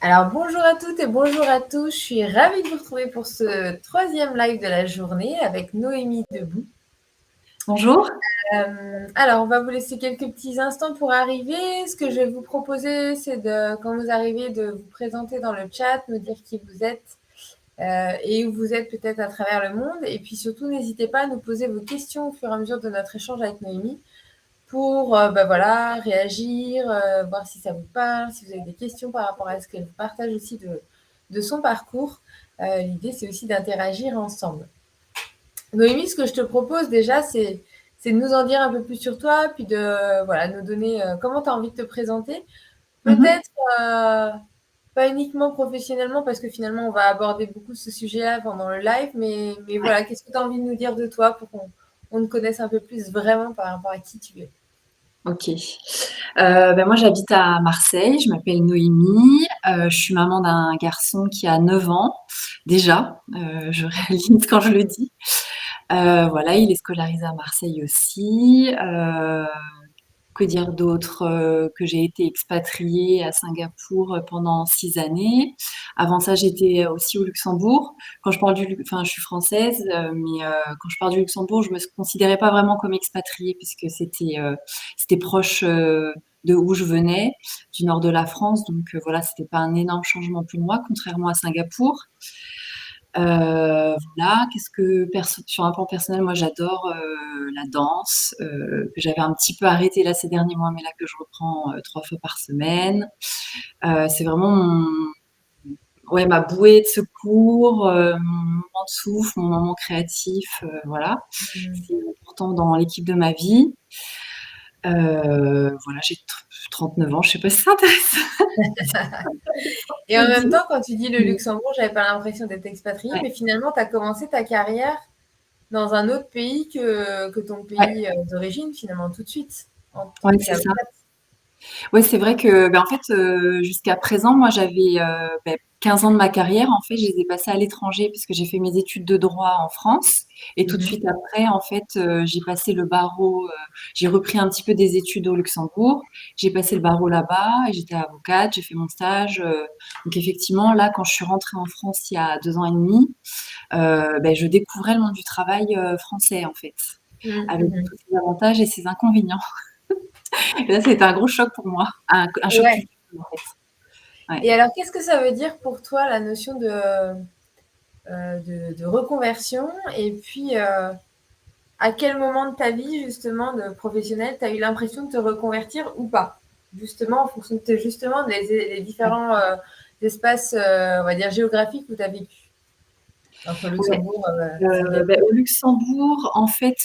Alors bonjour à toutes et bonjour à tous, je suis ravie de vous retrouver pour ce troisième live de la journée avec Noémie Debout. Bonjour. Alors on va vous laisser quelques petits instants pour arriver. Ce que je vais vous proposer, c'est quand vous arrivez, de vous présenter dans le chat, me dire qui vous êtes et où vous êtes peut-être à travers le monde. Et puis surtout, n'hésitez pas à nous poser vos questions au fur et à mesure de notre échange avec Noémie pour voilà, réagir, voir si ça vous parle, si vous avez des questions par rapport à ce qu'elle vous partage aussi de son parcours. L'idée, c'est aussi d'interagir ensemble. Noémie, ce que je te propose déjà, c'est de nous en dire un peu plus sur toi, puis de voilà, nous donner comment tu as envie de te présenter. Mhm. Peut-être pas uniquement professionnellement, parce que finalement, on va aborder beaucoup ce sujet-là pendant le live, mais Ouais. voilà, qu'est-ce que tu as envie de nous dire de toi pour qu'on te connaisse un peu plus vraiment par rapport à qui tu es? Ok. Moi, j'habite à Marseille. Je m'appelle Noémie. Je suis maman d'un garçon qui a 9 ans déjà. Je réalise quand je le dis. Voilà, il est scolarisé à Marseille aussi. Que dire d'autre? Que j'ai été expatriée à Singapour pendant 6 années. Avant ça, j'étais aussi au Luxembourg. Quand je parle enfin, je suis française, mais quand je parle du Luxembourg, je me considérais pas vraiment comme expatriée puisque c'était proche de où je venais, du nord de la France. Donc voilà, c'était pas un énorme changement pour moi, contrairement à Singapour. Voilà, sur un plan personnel, moi j'adore la danse, que j'avais un petit peu arrêté là ces derniers mois, mais là que je reprends 3 fois par semaine. C'est vraiment ouais, ma bouée de secours, mon moment de souffle, mon moment créatif, voilà. C'est important dans l'équipe de ma vie. Voilà, j'ai 39 ans, je sais pas si ça intéresse. Et en même temps, quand tu dis le Luxembourg, j'avais pas l'impression d'être expatriée, Ouais, mais finalement, tu as commencé ta carrière dans un autre pays que ton ouais, pays d'origine, finalement, tout de suite, en ouais, tant c'est ça. qu'avocate. Ouais, c'est vrai que, en fait, jusqu'à présent, moi, j'avais 15 ans de ma carrière, en fait, je les ai passés à l'étranger puisque j'ai fait mes études de droit en France. Et tout de Mhm. suite après, en fait, j'ai passé le barreau, j'ai repris un petit peu des études au Luxembourg. J'ai passé le barreau là-bas et j'étais avocate, j'ai fait mon stage. Donc effectivement, là, quand je suis rentrée en France il y a 2 ans et demi, je découvrais le monde du travail français, en fait, avec Mhm. tous ses avantages et ses inconvénients. Et là, c'était un gros choc pour moi, un choc Ouais. culturel, en fait. Ouais. Et alors, qu'est-ce que ça veut dire pour toi, la notion de reconversion? Et puis, à quel moment de ta vie, justement, de professionnelle, tu as eu l'impression de te reconvertir ou pas? Justement, en fonction de justement les différents espaces, on va dire, géographiques où tu as vécu, entre Ouais. Luxembourg, Singapour. Au Luxembourg, en fait,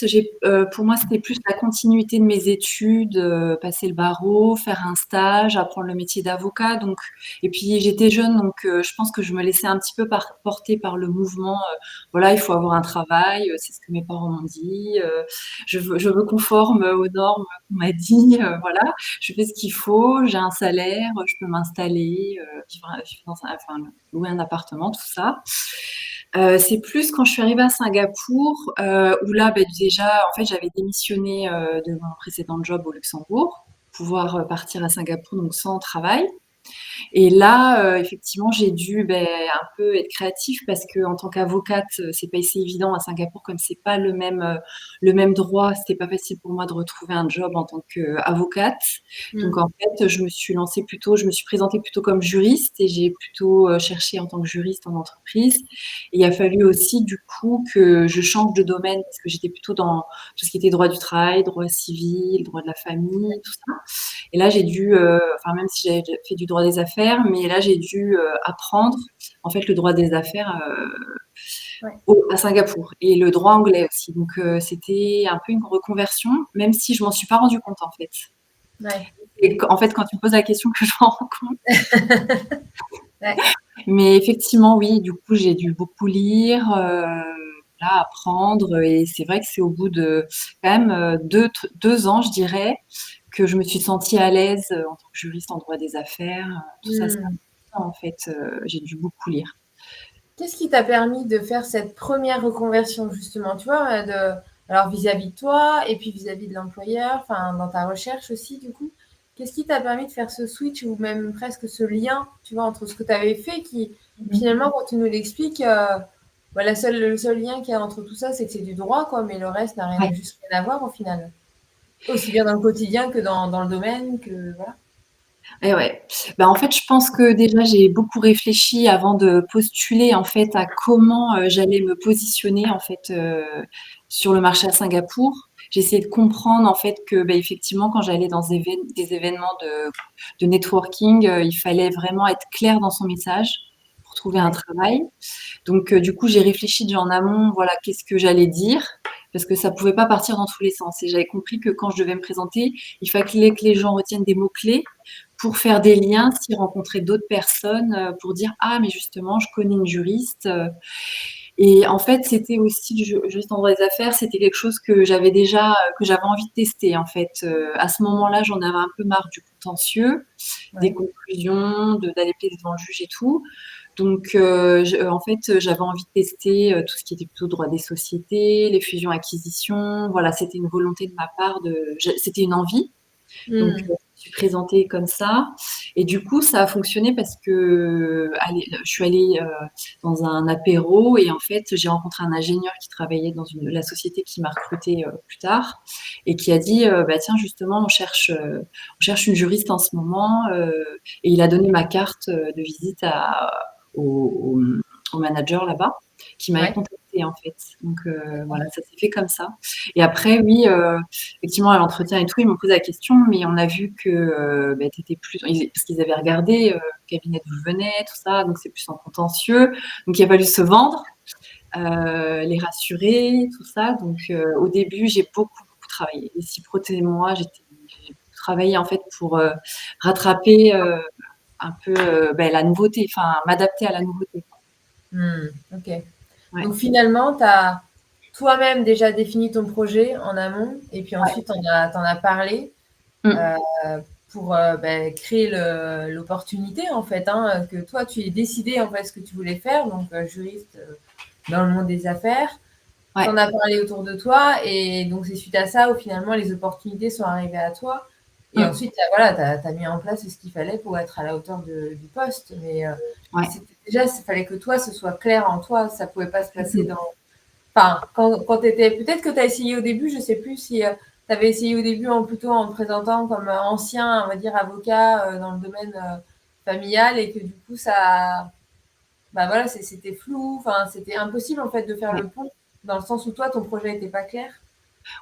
pour moi, c'était plus la continuité de mes études, passer le barreau, faire un stage, apprendre le métier d'avocat. Donc, et puis j'étais jeune, donc je pense que je me laissais un petit peu porter par le mouvement. Voilà, il faut avoir un travail, c'est ce que mes parents m'ont dit. Je me conforme aux normes qu'on m'a dit. Voilà, je fais ce qu'il faut, j'ai un salaire, je peux m'installer, vivre enfin, louer un appartement, tout ça. C'est plus quand je suis arrivée à Singapour, où là, déjà, en fait, j'avais démissionné de mon précédent job au Luxembourg, pouvoir partir à Singapour donc sans travail. Et là, effectivement, j'ai dû un peu être créative parce que en tant qu'avocate, c'est pas si évident à Singapour comme c'est pas le même droit. C'était pas facile pour moi de retrouver un job en tant qu'avocate. Donc en fait, je me suis présentée plutôt comme juriste et j'ai plutôt cherché en tant que juriste en entreprise. Et il a fallu aussi du coup que je change de domaine parce que j'étais plutôt dans tout ce qui était droit du travail, droit civil, droit de la famille, tout ça. Et là, j'ai dû, enfin, même si j'avais fait du droit des affaires, mais là, j'ai dû apprendre, en fait, le droit des affaires Ouais. à Singapour et le droit anglais aussi. Donc, c'était un peu une reconversion, même si je m'en suis pas rendu compte, en fait. Ouais. Et en fait, quand tu me poses la question, que je m'en rends compte. Ouais. Mais effectivement, oui, du coup, j'ai dû beaucoup lire, là, apprendre. Et c'est vrai que c'est au bout de quand même 2 ans, je dirais, que je me suis sentie à l'aise en tant que juriste en droit des affaires. Tout ça, c'est Hmm. important, en fait. J'ai dû beaucoup lire. Qu'est-ce qui t'a permis de faire cette première reconversion, justement, tu vois, alors vis-à-vis de toi et puis vis-à-vis de l'employeur, enfin, dans ta recherche aussi, du coup? qu'est-ce qui t'a permis de faire ce switch ou même presque ce lien, tu vois, entre ce que tu avais fait qui, Mhm. finalement, quand tu nous l'expliques, bah, le seul lien qu'il y a entre tout ça, c'est que c'est du droit, quoi, mais le reste n'a rien, Ouais. juste rien à voir au final. Aussi bien dans le quotidien que dans le domaine, que voilà. Et ouais. Bah, en fait, je pense que déjà, j'ai beaucoup réfléchi avant de postuler, en fait, à comment j'allais me positionner, en fait, sur le marché à Singapour. J'ai essayé de comprendre, en fait, que, bah, effectivement, quand j'allais dans des événements de networking, il fallait vraiment être clair dans son message pour trouver un Ouais. travail. Donc, du coup, j'ai réfléchi déjà en amont, voilà, qu'est-ce que j'allais dire, parce que ça pouvait pas partir dans tous les sens. Et j'avais compris que quand je devais me présenter, il fallait que les gens retiennent des mots-clés pour faire des liens, s'ils rencontraient d'autres personnes, pour dire ah mais justement je connais une juriste. Et en fait c'était aussi juste en droit des affaires, c'était quelque chose que j'avais déjà que j'avais envie de tester en fait. À ce moment-là, j'en avais un peu marre du contentieux, des Ouais. conclusions, d'aller plaider devant le juge et tout. Donc, en fait, j'avais envie de tester tout ce qui était plutôt droit des sociétés, les fusions-acquisitions. Voilà, c'était une volonté de ma part, c'était une envie. Donc, Hmm. je me suis présentée comme ça. Et du coup, ça a fonctionné parce que je suis allée dans un apéro et en fait, j'ai rencontré un ingénieur qui travaillait dans la société qui m'a recrutée plus tard et qui a dit, bah tiens, justement, on cherche une juriste en ce moment. Et il a donné ma carte de visite au, au manager là-bas qui m'avait Ouais. contactée en fait. Donc voilà, ça s'est fait comme ça. Et après, oui, effectivement, à l'entretien et tout, ils m'ont posé la question, mais on a vu que bah, t'étais plus, parce qu'ils avaient regardé le cabinet d'où je venais, tout ça, donc c'est plus en contentieux. Donc il a fallu se vendre, les rassurer, tout ça. Donc au début, j'ai beaucoup travaillé. Les 6 premiers mois, j'ai beaucoup travaillé en fait pour rattraper un peu ben, la nouveauté, enfin m'adapter à la nouveauté. Hmm. Ok. Ouais, Donc finalement, tu as toi-même déjà défini ton projet en amont et puis ouais. ensuite t'en as parlé Mm. euh, pour ben, créer l'opportunité en fait, hein, que toi tu aies décidé en fait ce que tu voulais faire, donc juriste dans le monde des affaires. Ouais. T'en as parlé autour de toi et donc c'est suite à ça où finalement les opportunités sont arrivées à toi. Et Mm. ensuite, voilà, t'as mis en place ce qu'il fallait pour être à la hauteur du poste. Mais Ouais. c'était déjà, il fallait que toi, ce soit clair en toi. Ça pouvait pas se passer Mm. dans. Enfin, quand tu étais. Peut-être que tu as essayé au début, je sais plus si tu avais essayé au début plutôt en te présentant comme ancien, on va dire, avocat dans le domaine familial et que du coup, ça. Bah voilà, c'était flou. Enfin, c'était impossible en fait de faire Ouais. le pont dans le sens où toi, ton projet n'était pas clair.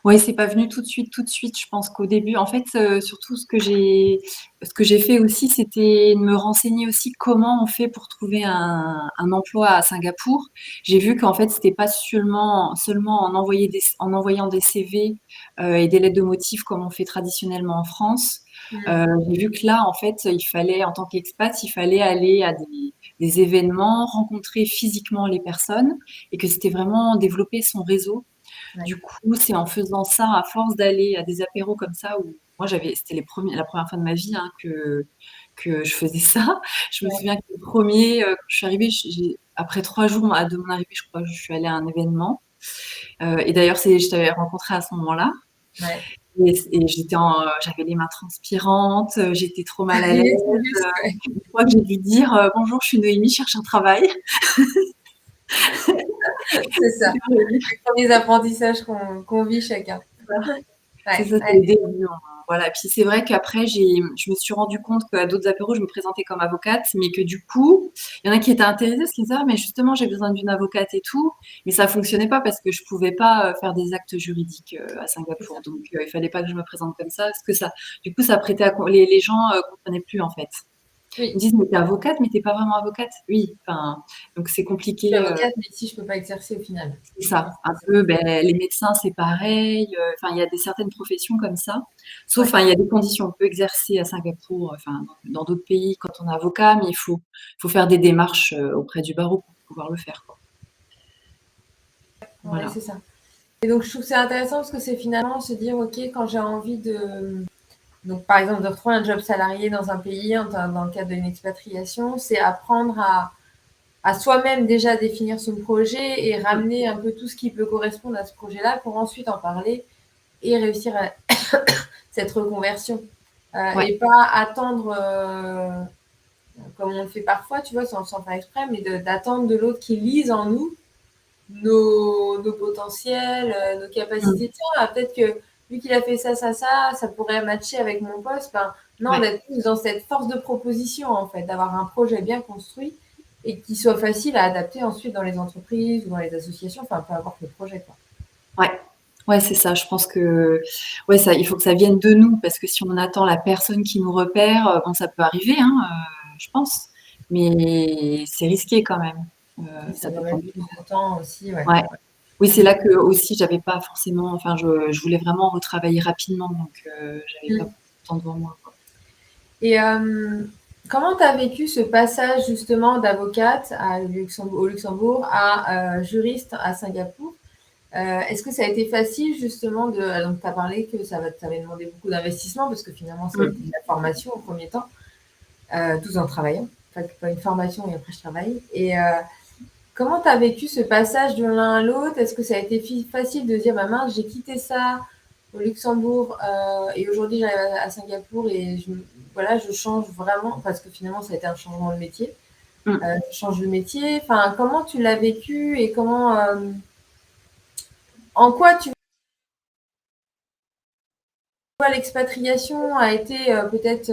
Ouais, c'est pas venu tout de suite, tout de suite. Je pense qu'au début, en fait, surtout ce que j'ai fait aussi, c'était de me renseigner aussi comment on fait pour trouver un emploi à Singapour. J'ai vu qu'en fait, c'était pas seulement en envoyant des CV et des lettres de motifs comme on fait traditionnellement en France. Mm. J'ai vu que là, en fait, il fallait, en tant qu'expat, il fallait aller à des événements, rencontrer physiquement les personnes et que c'était vraiment développer son réseau. Ouais. Du coup, c'est en faisant ça, à force d'aller à des apéros comme ça, où moi c'était la première fois de ma vie hein, que je faisais ça. Je me Ouais. souviens que le premier, quand je suis arrivée, après 3 jours de mon arrivée, je crois que je suis allée à un événement. Et d'ailleurs, je t'avais rencontré à ce moment-là. Ouais. Et j'avais les mains transpirantes, j'étais trop mal à l'aise. Oui, c'est juste, ouais. Je crois que j'ai dû dire bonjour, je suis Noémie, je cherche un travail. C'est ça. Les premiers apprentissages qu'on vit chacun. C'est Ouais, ça, c'est ouais, le début, hein. Voilà. Puis c'est vrai qu'après, je me suis rendu compte qu'à d'autres apéros, je me présentais comme avocate, mais que du coup, il y en a qui étaient intéressés parce qu'ils disaient, ah, mais justement, j'ai besoin d'une avocate et tout. Mais ça fonctionnait pas parce que je pouvais pas faire des actes juridiques à c'est ça. Singapour. Donc, il fallait pas que je me présente comme ça. Parce que du coup, ça prêtait les gens comprenaient plus, en fait. Ils me Oui, disent, mais t'es avocate, mais t'es pas vraiment avocate. Oui. Enfin, donc c'est je suis compliqué. avocate, mais ici, je peux pas exercer au final. C'est ça, un peu, ben, les médecins, c'est pareil. Enfin, il y a certaines professions comme ça. Sauf, Ouais, enfin, il y a des conditions. On peut exercer à Singapour, enfin, dans d'autres pays quand on est avocat, mais faut faire des démarches auprès du barreau pour pouvoir le faire, quoi. ouais, Voilà. c'est ça. Et donc, je trouve que c'est intéressant parce que c'est finalement se dire, OK, quand j'ai envie donc, par exemple, de retrouver un job salarié dans un pays, dans le cadre d'une expatriation, c'est apprendre à soi-même déjà définir son projet et Mm. ramener un peu tout ce qui peut correspondre à ce projet-là pour ensuite en parler et réussir à cette reconversion. Ouais, et pas attendre, comme on le fait parfois, tu vois, sans faire exprès, mais d'attendre de l'autre qu'il lise en nous nos potentiels, nos mmh, capacités. Tiens, peut-être que vu qu'il a fait ça pourrait matcher avec mon poste. Ben, non, ouais. d'être plus dans cette force de proposition, en fait, d'avoir un projet bien construit et qui soit facile à adapter ensuite dans les entreprises ou dans les associations, enfin, peu importe le projet, quoi. Ouais, ouais, c'est ça. Je pense que ouais, ça, il faut que ça vienne de nous parce que si on attend la personne qui nous repère, bon, ça peut arriver, hein, je pense, mais c'est risqué quand même. Oui, ça Ça va peut prendre mettre du plus temps. de temps aussi, ouais. Ouais. Oui, c'est Mm. là que aussi j'avais pas forcément, enfin, je voulais vraiment retravailler rapidement, donc j'avais pas Mm. beaucoup de temps devant moi, quoi. Et comment tu as vécu ce passage justement d'avocate au Luxembourg à juriste à Singapour? Est-ce que ça a été facile justement donc tu as parlé que ça t'avait demandé beaucoup d'investissement parce que finalement ça a été Mmh. de la formation au premier temps, tout en travaillant. Enfin, pas une formation et après je travaille. Et comment tu as vécu ce passage de l'un à l'autre? Est-ce que ça a été facile de dire, bah mince, j'ai quitté ça au Luxembourg et aujourd'hui j'arrive à Singapour et voilà, je change vraiment parce que finalement ça a été un changement de métier. Mmh. Je change de métier. Enfin, comment tu l'as vécu et en quoi tu vois l'expatriation a été peut-être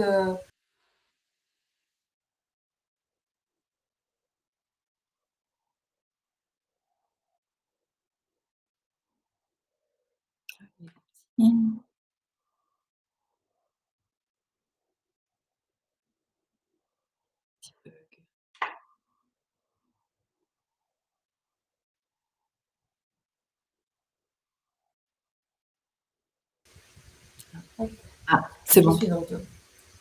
Mmh. Ah, c'est je bon. suis de retour.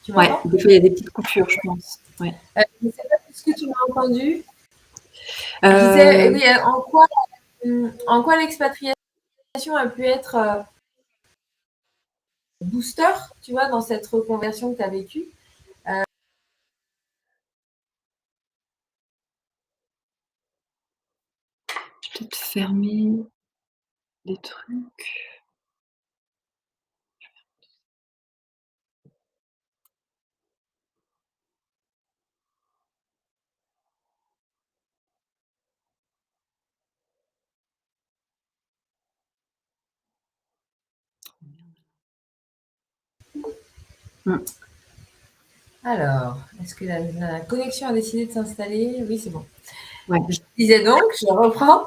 Tu Ouais, m'entends? des fois il y a des petites coupures, je pense. Ouais. Je ne sais pas ce que tu m'as entendu. Je disais, Heu, oui, en quoi l'expatriation a pu être booster, tu vois, dans cette reconversion que tu as vécue. je vais peut-être fermer des trucs. Mmh. Alors, est-ce que la connexion a décidé de s'installer? Oui, c'est bon. Ouais. Je disais donc, je reprends,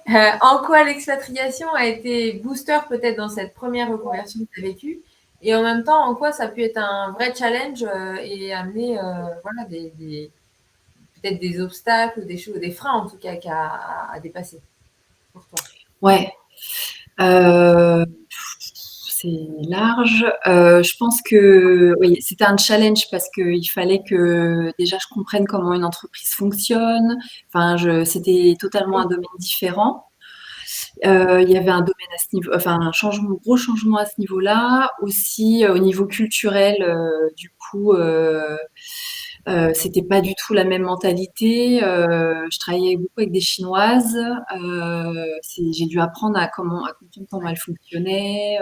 en quoi l'expatriation a été booster peut-être dans cette première reconversion que tu as vécue et en même temps, en quoi ça a pu être un vrai challenge et amener voilà, peut-être des obstacles ou des choses, des freins en tout cas à dépasser pour toi. Ouais. Heu, c'est large. Je pense que oui, c'était un challenge parce qu'il fallait que déjà je comprenne comment une entreprise fonctionne. Enfin, c'était totalement un Oui, domaine différent. Il y avait un domaine à ce niveau, enfin un changement, gros changement à ce niveau-là. Aussi, au niveau culturel, du coup, c'était pas du tout la même mentalité. Je travaillais beaucoup avec des Chinoises. J'ai dû apprendre à comprendre comment ouais, elles fonctionnaient.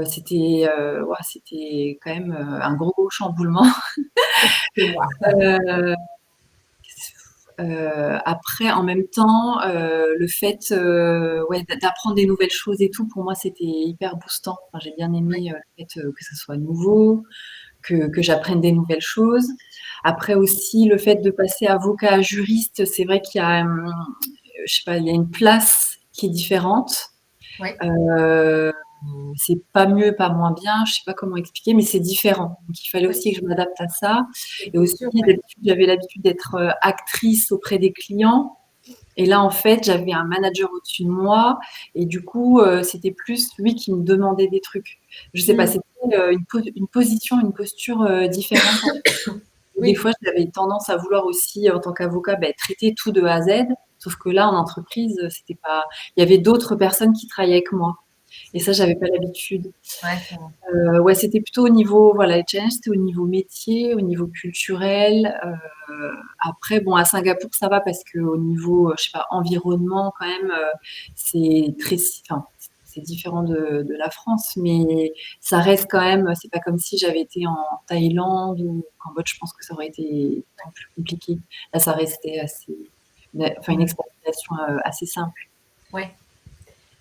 C'était quand même un gros chamboulement. c'est moi. Euh, Après, en même temps, le fait ouais, d'apprendre des nouvelles choses et tout, pour moi, c'était hyper boostant. Enfin, j'ai bien aimé le fait que ça soit nouveau, que j'apprenne des nouvelles choses. Après aussi, le fait de passer avocat à juriste, c'est vrai qu'il y a, je sais pas, il y a une place qui est différente. Ouais, Euh, c'est pas mieux, pas moins bien, je sais pas comment expliquer, mais c'est différent. Donc il fallait oui, aussi que je m'adapte à ça. cette Et aussi, posture, ouais. d'habitude, j'avais l'habitude d'être actrice auprès des clients. Et là, en fait, j'avais un manager au-dessus de moi. Et du coup, c'était plus lui qui me demandait des trucs. Je sais pas, Mm. c'était une position, une posture différente. Et des Oui, fois, j'avais tendance à vouloir aussi, en tant qu'avocat, ben, traiter tout de A à Z. Sauf que là, en entreprise, c'était pas. Il y avait d'autres personnes qui travaillaient avec moi. Et ça, j'avais pas l'habitude. ouais, c'est vrai. Ouais, c'était plutôt au niveau, voilà, les challenges, c'était au niveau métier, au niveau culturel. Après, bon, à Singapour, ça va parce que au niveau, je sais pas, environnement, quand même, c'est très, enfin, c'est différent de la France, mais ça reste quand même, c'est pas comme si j'avais été en Thaïlande ou au Cambodge, je pense que ça aurait été bien plus compliqué. Là, ça restait assez, enfin, une Mmh. expatriation assez simple. Ouais.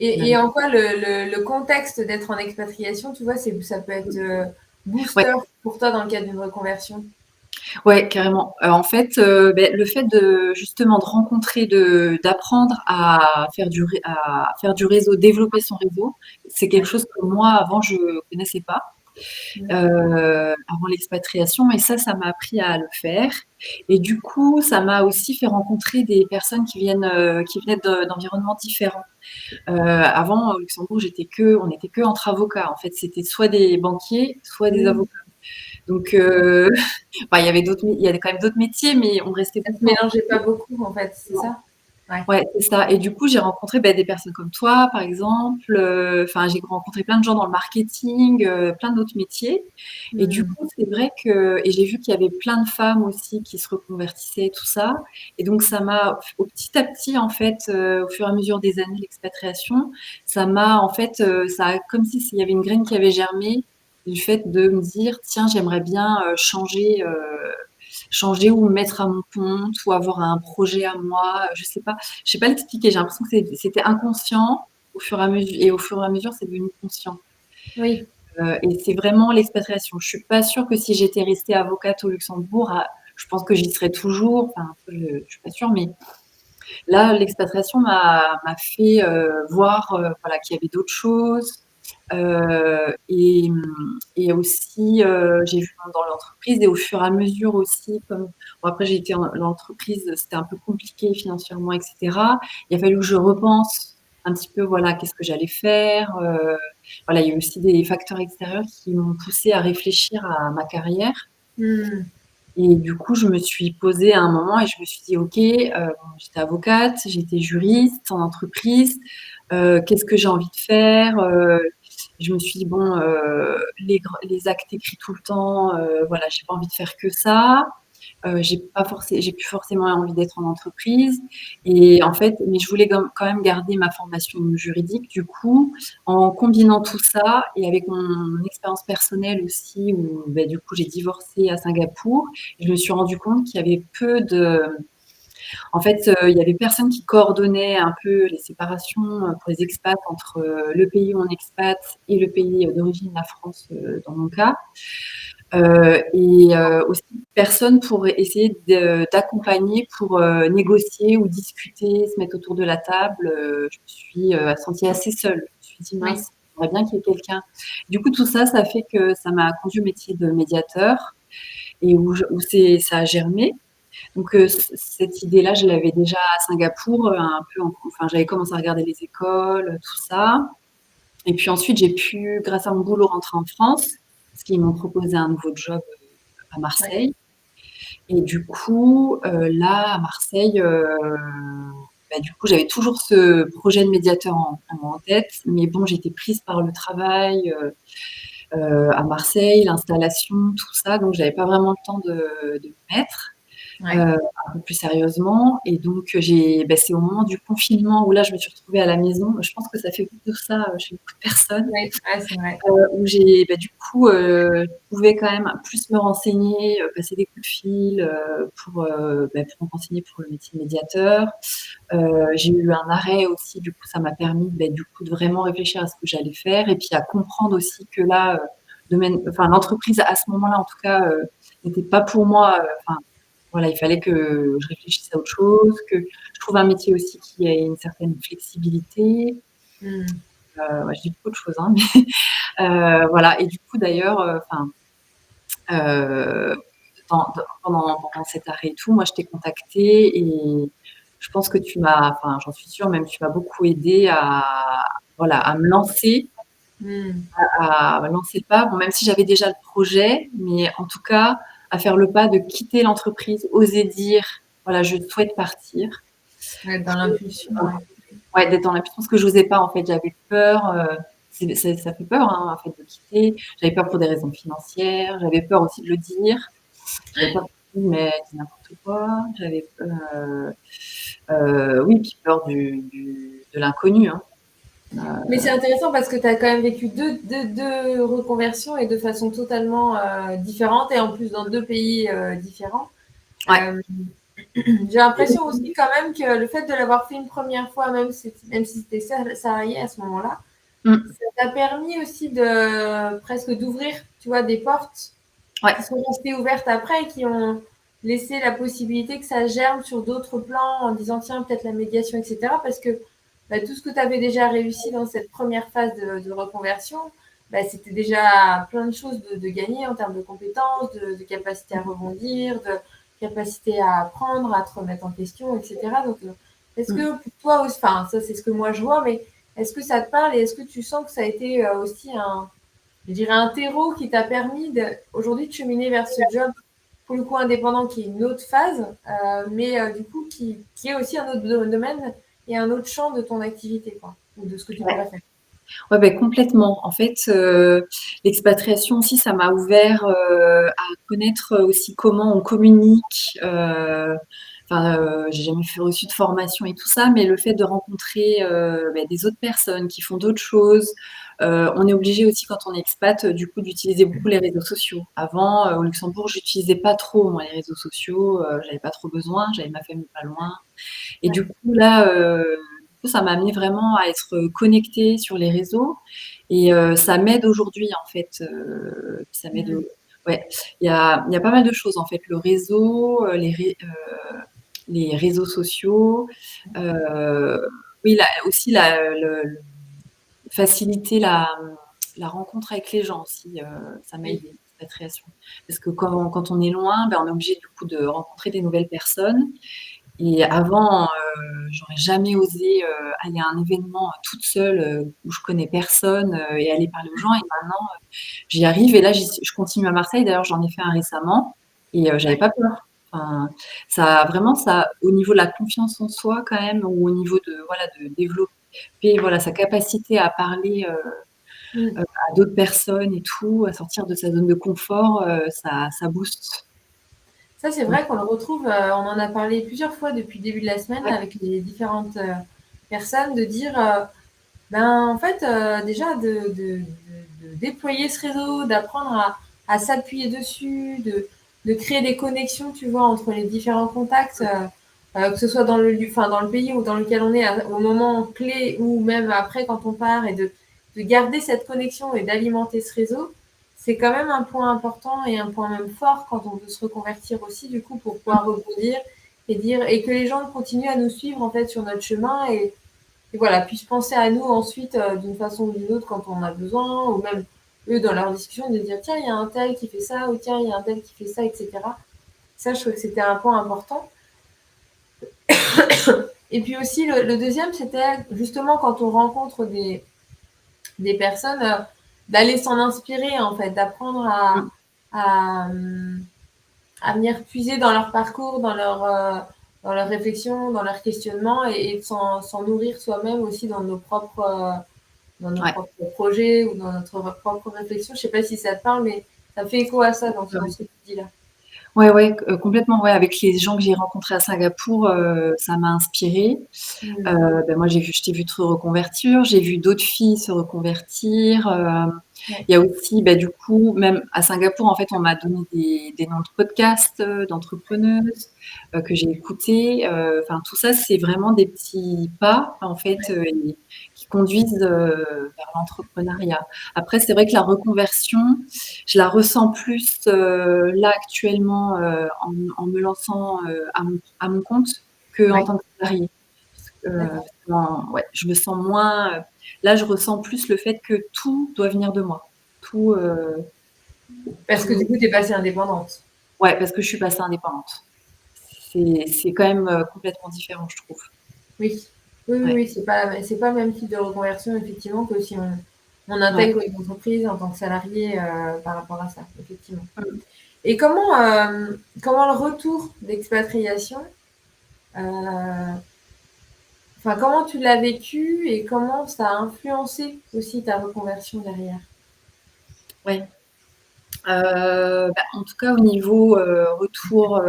Ouais, Et en quoi le contexte d'être en expatriation, tu vois, ça peut être ouais, booster pour toi dans le cadre d'une reconversion? ouais, carrément. En fait, le fait de justement de rencontrer, d'apprendre à faire du réseau, développer son réseau, c'est quelque Ouais. chose que moi avant je connaissais pas. Mmh. Avant l'expatriation et ça m'a appris à le faire et du coup, ça m'a aussi fait rencontrer des personnes qui venaient d'environnements différents. Avant, au Luxembourg, on était que entre avocats. En fait, c'était soit des banquiers, soit des Mmh. avocats. Donc, bah, il y avait quand même d'autres métiers, mais on restait Ça se beaucoup entre mélangeait pas eux. beaucoup, en fait, c'est ça? Ouais. Ouais, c'est ça. Et du coup, j'ai rencontré bah, des personnes comme toi, par exemple. Enfin, j'ai rencontré plein de gens dans le marketing, plein d'autres métiers. Et du Mmh. coup, c'est vrai que, et j'ai vu qu'il y avait plein de femmes aussi qui se reconvertissaient, tout ça. Et donc, ça m'a, au petit à petit, en fait, au fur et à mesure des années, l'expatriation, ça m'a, en fait, comme si s'il y avait une graine qui avait germé, du fait de me dire, tiens, j'aimerais bien changer ou me mettre à mon compte ou avoir un projet à moi, je sais pas l'expliquer. J'ai l'impression que c'était inconscient au fur et à mesure, et au fur et à mesure, c'est devenu conscient. Oui. Et c'est vraiment l'expatriation. Je suis pas sûre que si j'étais restée avocate au Luxembourg, je pense que j'y serais toujours. Enfin, je suis pas sûre, mais là, l'expatriation m'a fait voir voilà, qu'il y avait d'autres choses. Et aussi, j'ai vu dans l'entreprise et au fur et à mesure aussi, comme bon, après j'ai été en l'entreprise, c'était un peu compliqué financièrement, etc. Il a fallu que je repense un petit peu, voilà, qu'est-ce que j'allais faire. Voilà, il y a eu aussi des facteurs extérieurs qui m'ont poussé à réfléchir à ma carrière. Mmh. Et du coup, je me suis posée à un moment et je me suis dit, OK, bon, j'étais avocate, j'étais juriste en entreprise, qu'est-ce que j'ai envie de faire? Je me suis dit, bon, les actes écrits tout le temps, voilà, j'ai pas envie de faire que ça. J'ai plus forcément envie d'être en entreprise. Et en fait, mais je voulais quand même garder ma formation juridique. Du coup, en combinant tout ça et avec mon expérience personnelle aussi, où ben, du coup j'ai divorcé à Singapour, je me suis rendu compte qu'il y avait en fait, il y avait personne qui coordonnait un peu les séparations pour les expats entre le pays où on expat et le pays d'origine, la France, dans mon cas. Aussi personne pour essayer d'accompagner pour négocier ou discuter, se mettre autour de la table. Je me suis sentie assez seule. Je me suis dit, Oui. mince, j'aimerais bien qu'il y ait quelqu'un. Du coup, tout ça, ça fait que ça m'a conduit au métier de médiateur et où ça a germé. Donc, cette idée-là, je l'avais déjà à Singapour, enfin, j'avais commencé à regarder les écoles, tout ça. Et puis ensuite, j'ai pu, grâce à mon boulot, rentrer en France, parce qu'ils m'ont proposé un nouveau job à Ouais. Marseille. Et du coup, là, à Marseille, bah, du coup, j'avais toujours ce projet de médiateur en tête, mais bon, j'étais prise par le travail à Marseille, l'installation, tout ça, donc j'avais pas vraiment le temps de me mettre Ouais. un peu plus sérieusement. Et donc, c'est au moment du confinement où là, je me suis retrouvée à la maison. Je pense que ça fait beaucoup de ça chez beaucoup de personnes. Ouais, ouais, c'est vrai. Où du coup, je pouvais quand même plus me renseigner, passer des coups de fil pour me renseigner pour le métier de médiateur. J'ai eu un arrêt aussi, du coup, ça m'a permis du coup, de vraiment réfléchir à ce que j'allais faire et puis à comprendre aussi que là, l'entreprise à ce moment-là, en tout cas, n'était pas pour moi. Enfin, voilà, il fallait que je réfléchisse à autre chose, que je trouve un métier aussi qui ait une certaine flexibilité. Mmh. Ouais, je dis beaucoup de choses, hein, mais voilà. Et du coup, d'ailleurs, euh, pendant cet arrêt et tout, moi, je t'ai contacté et je pense que enfin, j'en suis sûre, même tu m'as beaucoup aidé voilà, à me lancer, Mmh. à lancer le pas. Bon, même si j'avais déjà le projet, mais en tout cas, à faire le pas de quitter l'entreprise, oser dire, voilà, je souhaite partir. Ouais, dans l'impulsion, ouais. Ouais, d'être dans l'impulsion, parce que j'osais pas, en fait, j'avais peur. Ça fait peur, hein, en fait, de quitter. J'avais peur pour des raisons financières. J'avais peur aussi de le dire. J'avais peur mais c'est n'importe quoi. Oui, puis peur de l'inconnu, hein. Mais c'est intéressant parce que tu as quand même vécu deux reconversions et de façon totalement différente et en plus dans deux pays différents. Ouais. Euh, j'ai l'impression aussi quand même que le fait de l'avoir fait une première fois, même si c'était salarié à ce moment-là, Mm. ça t'a permis aussi de presque d'ouvrir, tu vois, des portes Ouais. qui sont restées ouvertes après et qui ont laissé la possibilité que ça germe sur d'autres plans en disant tiens, peut-être la médiation, etc. Parce que bah, tout ce que tu avais déjà réussi dans cette première phase de reconversion, bah, c'était déjà plein de choses de gagner en termes de compétences, de capacité à rebondir, de capacité à apprendre, à te remettre en question, etc. Donc, est-ce Mm. que pour toi aussi, enfin, ça c'est ce que moi je vois, mais est-ce que ça te parle et est-ce que tu sens que ça a été aussi je dirais un terreau qui t'a permis aujourd'hui de cheminer vers ce job pour le coup indépendant qui est une autre phase, mais du coup qui est aussi un autre domaine et un autre champ de ton activité, quoi, ou de ce que tu Ouais. pourrais faire. Ouais, ben complètement. En fait, l'expatriation aussi, ça m'a ouvert à connaître aussi comment on communique. Enfin, j'ai jamais reçu de formation et tout ça, mais le fait de rencontrer ben, des autres personnes qui font d'autres choses. On est obligé aussi quand on est expat, du coup, d'utiliser beaucoup les réseaux sociaux. Avant, au Luxembourg, j'utilisais pas trop moi les réseaux sociaux. J'avais pas trop besoin. J'avais ma famille pas loin. Et Ouais. du coup, là, ça m'a amené vraiment à être connectée sur les réseaux. Et ça m'aide aujourd'hui, en fait. Ça m'aide. Mhm. Ouais, il y a pas mal de choses, en fait. Le réseau, les réseaux sociaux. euh, oui, aussi faciliter la rencontre avec les gens aussi. Ça m'a Oui. aidé, l'expatriation. Parce que quand on est loin, ben, on est obligé du coup de rencontrer des nouvelles personnes. Et avant, j'aurais jamais osé aller à un événement toute seule où je connais personne et aller parler aux gens. Et maintenant, j'y arrive. Et là, je continue à Marseille. D'ailleurs, j'en ai fait un récemment et j'avais pas peur. Enfin, vraiment, ça, au niveau de la confiance en soi, quand même, ou au niveau de, voilà, de développer, voilà, sa capacité à parler Mhm. à d'autres personnes et tout, à sortir de sa zone de confort, ça booste. Ça, c'est vrai qu'on le retrouve, on en a parlé plusieurs fois depuis le début de la semaine Ouais, avec les différentes personnes, de dire, en fait, déjà de déployer ce réseau, d'apprendre à s'appuyer dessus, de créer des connexions, tu vois, entre les différents contacts, que ce soit dans le pays ou dans lequel on est au moment clé ou même après quand on part, et de garder cette connexion et d'alimenter ce réseau, c'est quand même un point important et un point même fort quand on veut se reconvertir aussi, du coup, pour pouvoir rebondir et que les gens continuent à nous suivre en fait sur notre chemin et voilà, puissent penser à nous ensuite d'une façon ou d'une autre quand on a besoin, ou même eux dans leur discussion de dire tiens, il y a un tel qui fait ça, ou tiens, il y a un tel qui fait ça, etc. Ça, je trouve que c'était un point important. Et puis aussi, le deuxième, c'était justement quand on rencontre des personnes, d'aller s'en inspirer, en fait, d'apprendre à, à venir puiser dans leur parcours, dans leurs réflexions, dans leurs questionnements, et de s'en nourrir soi-même aussi dans nos ouais. propres projets ou dans notre propre réflexion. Je sais pas si ça te parle, mais ça fait écho à ça dans ce que tu dis là. Ouais, ouais, complètement, ouais. Avec les gens que j'ai rencontrés à Singapour, ça m'a inspirée. Mm. Ben moi, je t'ai vu te reconvertir, j'ai vu d'autres filles se reconvertir. Ouais. Il y a aussi, ben, du coup, même à Singapour, en fait, on m'a donné des noms de podcasts d'entrepreneuses que j'ai écoutés. Enfin, tout ça, c'est vraiment des petits pas, en fait, qui conduisent vers l'entrepreneuriat. Après, c'est vrai que la reconversion, je la ressens plus là actuellement en me lançant à mon compte qu'en Ouais. tant que salarié. D'accord. Ouais, je me sens moins. Là, je ressens plus le fait que tout doit venir de moi. Tout, Parce que tout. du coup, tu es passée indépendante. Ouais, parce que je suis passée indépendante. C'est quand même complètement différent, je trouve. Oui. Oui, oui, Ouais, oui, c'est pas le même type de reconversion, effectivement, que si on ouais. intègre une entreprise en tant que salarié par rapport à ça, effectivement. Mm. Et comment le retour d'expatriation, euh, enfin, comment tu l'as vécu et comment ça a influencé aussi ta reconversion derrière? Ouais. Bah, en tout cas, au niveau retour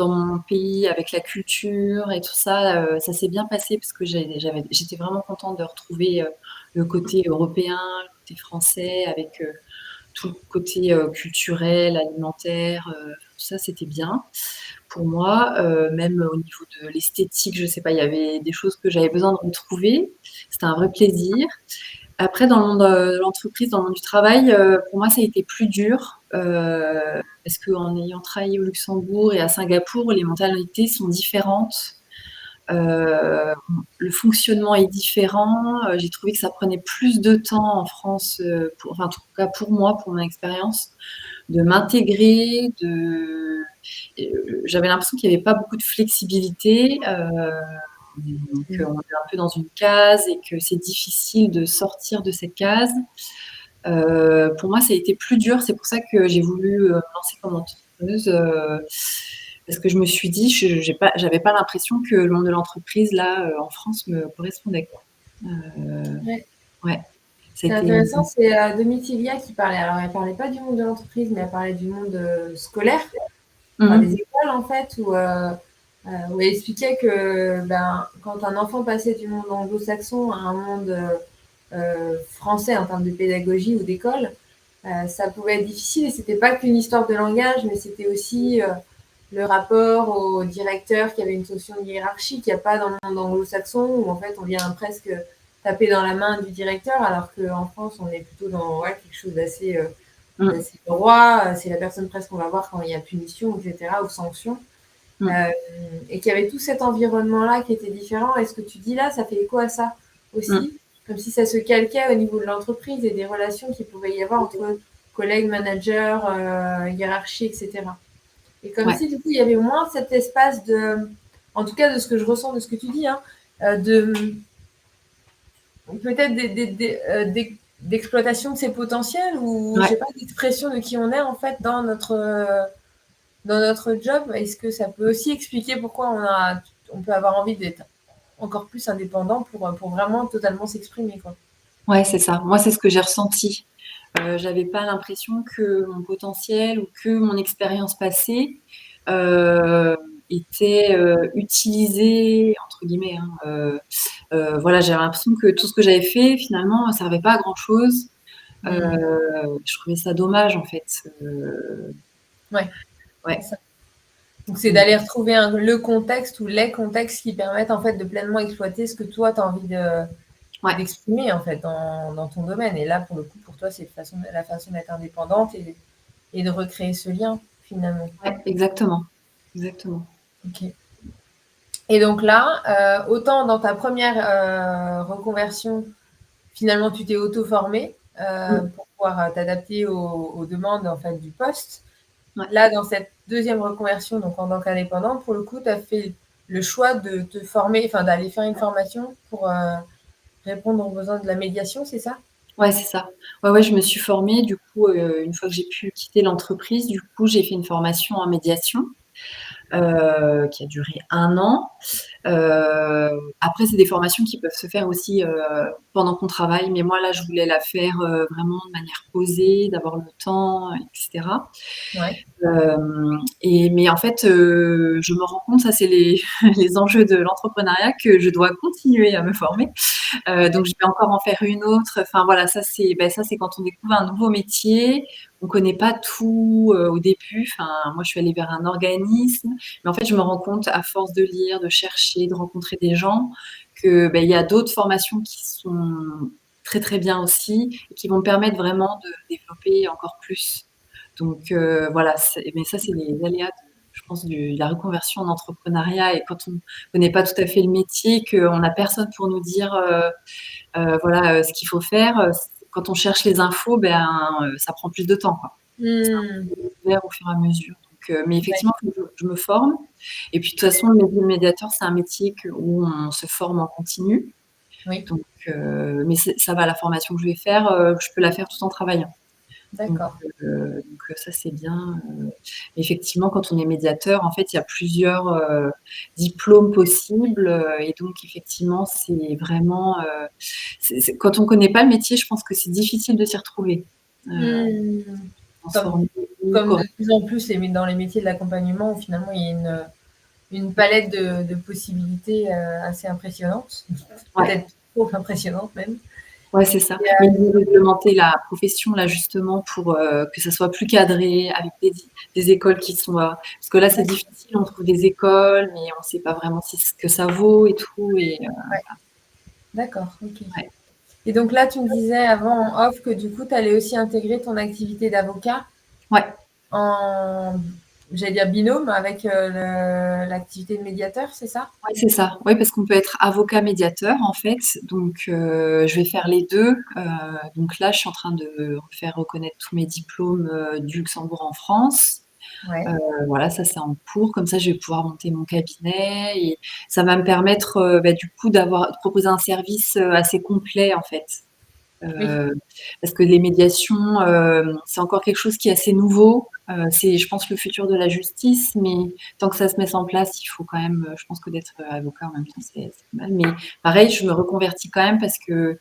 dans mon pays avec la culture et tout ça, ça s'est bien passé parce que j'étais vraiment contente de retrouver, le côté européen, le côté français avec, tout le côté, culturel, alimentaire, tout ça, c'était bien pour moi, même au niveau de l'esthétique, je sais pas, il y avait des choses que j'avais besoin de retrouver. C'était un vrai plaisir. Après, dans le monde de l'entreprise, dans le monde du travail, pour moi, ça a été plus dur, parce qu'en ayant travaillé au Luxembourg et à Singapour, les mentalités sont différentes. Le fonctionnement est différent. J'ai trouvé que ça prenait plus de temps en France, enfin, en tout cas pour moi, pour mon expérience, de m'intégrer, j'avais l'impression qu'il n'y avait pas beaucoup de flexibilité, qu'on est un peu dans une case et que c'est difficile de sortir de cette case. Pour moi, ça a été plus dur. C'est pour ça que j'ai voulu me lancer comme entrepreneuse, parce que je me suis dit, j'avais pas l'impression que le monde de l'entreprise, là, en France, me correspondait, quoi. Ouais. Ouais. C'est intéressant, c'est Domitilla qui parlait. Alors, elle parlait pas du monde de l'entreprise, mais elle parlait du monde scolaire, enfin, des écoles en fait, où elle expliquait que quand un enfant passait du monde anglo-saxon à un monde français en termes de pédagogie ou d'école, ça pouvait être difficile et c'était pas qu'une histoire de langage, mais c'était aussi le rapport au directeur qui avait une notion de hiérarchie qu'il n'y a pas dans le monde anglo-saxon où en fait on vient presque taper dans la main du directeur alors qu'en France on est plutôt dans quelque chose d'assez droit, c'est la personne presque qu'on va voir quand il y a punition, etc. ou sanction. Et qu'il y avait tout cet environnement-là qui était différent. Et ce que tu dis là, ça fait écho à ça aussi, comme si ça se calquait au niveau de l'entreprise et des relations qu'il pouvait y avoir entre collègues, managers, hiérarchie, etc. Et comme si du coup il y avait moins cet espace en tout cas de ce que je ressens de ce que tu dis, de peut-être d'exploitation de ses potentiels ou je sais pas, d'expression de qui on est en fait dans notre job. Est-ce que ça peut aussi expliquer pourquoi on peut avoir envie d'être encore plus indépendant pour vraiment totalement s'exprimer, quoi. Ouais, c'est ça. Moi, c'est ce que j'ai ressenti. J'avais pas l'impression que mon potentiel ou que mon expérience passée était utilisée entre guillemets. Voilà, j'avais l'impression que tout ce que j'avais fait finalement ne servait pas à grand chose. Je trouvais ça dommage en fait. Ouais. Ouais. C'est ça. Donc c'est d'aller retrouver le contexte ou les contextes qui permettent en fait de pleinement exploiter ce que toi tu as envie d'exprimer en fait dans ton domaine. Et là pour le coup pour toi c'est la façon d'être indépendante et de recréer ce lien finalement. Ouais, exactement. Exactement. Ok. Et donc là, autant dans ta première reconversion, finalement tu t'es auto-formée pour pouvoir t'adapter aux demandes en fait du poste. Ouais. Là, dans cette deuxième reconversion, donc en tant qu'indépendante, pour le coup, tu as fait le choix de te former, enfin d'aller faire une formation pour répondre aux besoins de la médiation, c'est ça? Ouais, c'est ça. Ouais, je me suis formée. Du coup, une fois que j'ai pu quitter l'entreprise, du coup, j'ai fait une formation en médiation qui a duré 1 an. Après, c'est des formations qui peuvent se faire aussi pendant qu'on travaille, mais moi là, je voulais la faire vraiment de manière posée, d'avoir le temps, etc. Ouais. Mais en fait, je me rends compte, ça c'est les enjeux de l'entrepreneuriat, que je dois continuer à me former. Donc je vais encore en faire une autre. Enfin voilà, ça c'est quand on découvre un nouveau métier, on connaît pas tout au début. Enfin, moi je suis allée vers un organisme, mais en fait je me rends compte à force de lire, de chercher, de rencontrer des gens que il y a d'autres formations qui sont très très bien aussi et qui vont me permettre vraiment de développer encore plus. Donc voilà, mais ça c'est les aléas je pense de la reconversion en entrepreneuriat et quand on connaît pas tout à fait le métier, qu'on n'a personne pour nous dire voilà ce qu'il faut faire. Quand on cherche les infos, ça prend plus de temps, quoi. C'est un peu découvert au fur et à mesure. Donc, mais effectivement, faut que je me forme. Et puis de toute façon, le métier de médiateur, c'est un métier où on se forme en continu. Oui. Donc, mais ça va, la formation que je vais faire, je peux la faire tout en travaillant. D'accord. Donc ça c'est bien. Effectivement, quand on est médiateur, en fait, il y a plusieurs diplômes possibles et donc effectivement, c'est vraiment quand on connaît pas le métier, je pense que c'est difficile de s'y retrouver. Comme comme de correct. plus en plus dans les métiers de l'accompagnement, où finalement il y a une palette de possibilités assez impressionnante, Ouais. peut-être trop impressionnante même. Ouais, c'est ça. Et, Mais ils vont réglementer la profession là justement pour que ça soit plus cadré avec des écoles qui sont parce que là c'est d'accord, difficile, on trouve des écoles mais on sait pas vraiment si ce que ça vaut et tout et ouais, d'accord, ok. ouais. Et donc là, tu me disais avant en off que du coup, tu allais aussi intégrer ton activité d'avocat Ouais, en, j'allais dire binôme avec l'activité de médiateur, c'est ça? ouais, c'est ça. Ouais, parce qu'on peut être avocat médiateur en fait. Donc je vais faire les deux. Donc là, je suis en train de faire reconnaître tous mes diplômes du Luxembourg en France. Ouais. Voilà, ça c'est en cours. Comme ça, je vais pouvoir monter mon cabinet et ça va me permettre du coup de proposer un service assez complet en fait. Oui, Parce que les médiations, c'est encore quelque chose qui est assez nouveau. C'est, je pense, le futur de la justice, mais tant que ça se met en place, il faut quand même, je pense que d'être avocat en même temps, c'est pas mal. Mais pareil, je me reconvertis quand même parce que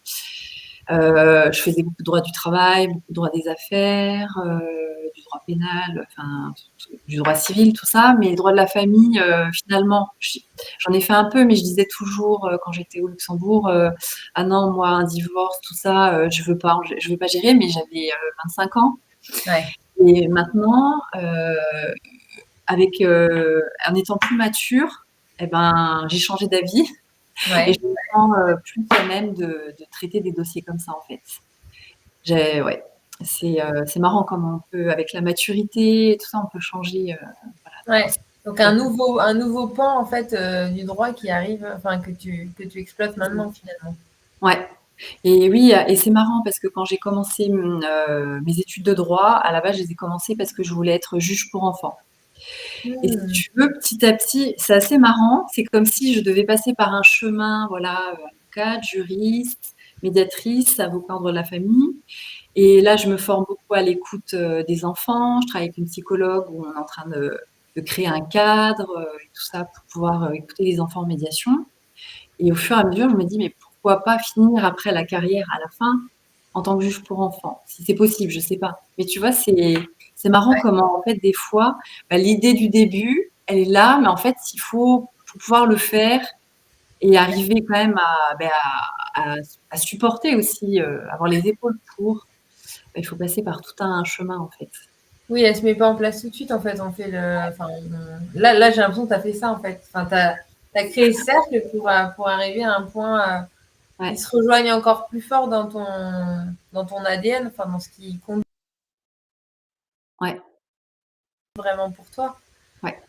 je faisais beaucoup de droit du travail, beaucoup de droit des affaires, du droit pénal, enfin, du droit civil, tout ça. Mais le droit de la famille, finalement, j'en ai fait un peu, mais je disais toujours quand j'étais au Luxembourg, ah non, moi, un divorce, tout ça, je veux pas gérer. Mais j'avais 25 ans. ouais, Et maintenant, en étant plus mature, eh ben, j'ai changé d'avis et ouais. je me sens plus à même de traiter des dossiers comme ça, en fait. Ouais, c'est marrant comment on peut, avec la maturité et tout ça, on peut changer. Ouais. Donc un nouveau pan en fait du droit qui arrive, enfin que tu exploites maintenant finalement. Ouais. Et oui, et c'est marrant parce que quand j'ai commencé mes études de droit, à la base, je les ai commencées parce que je voulais être juge pour enfants. Et si Hmm. tu veux, petit à petit, c'est assez marrant. C'est comme si je devais passer par un chemin, voilà, avocate, juriste, médiatrice, avocat en droit de la famille. Et là, je me forme beaucoup à l'écoute des enfants. Je travaille avec une psychologue où on est en train de créer un cadre et tout ça pour pouvoir écouter les enfants en médiation. Et au fur et à mesure, je me dis, mais pourquoi pas finir après la carrière à la fin en tant que juge pour enfants? Si c'est possible, je sais pas. Mais tu vois, c'est marrant Ouais. comment, en fait, des fois, l'idée du début, elle est là, mais en fait, faut pouvoir le faire et arriver quand même à supporter aussi, avoir les épaules pour. Il faut passer par tout un chemin, en fait. Oui, elle se met pas en place tout de suite en fait. On fait enfin, là j'ai l'impression que tu as fait ça en fait. Enfin, t'as créé le cercle pour arriver à un point qui Ouais, se rejoigne encore plus fort dans ton ADN, enfin dans ce qui compte ouais, vraiment pour toi. ouais,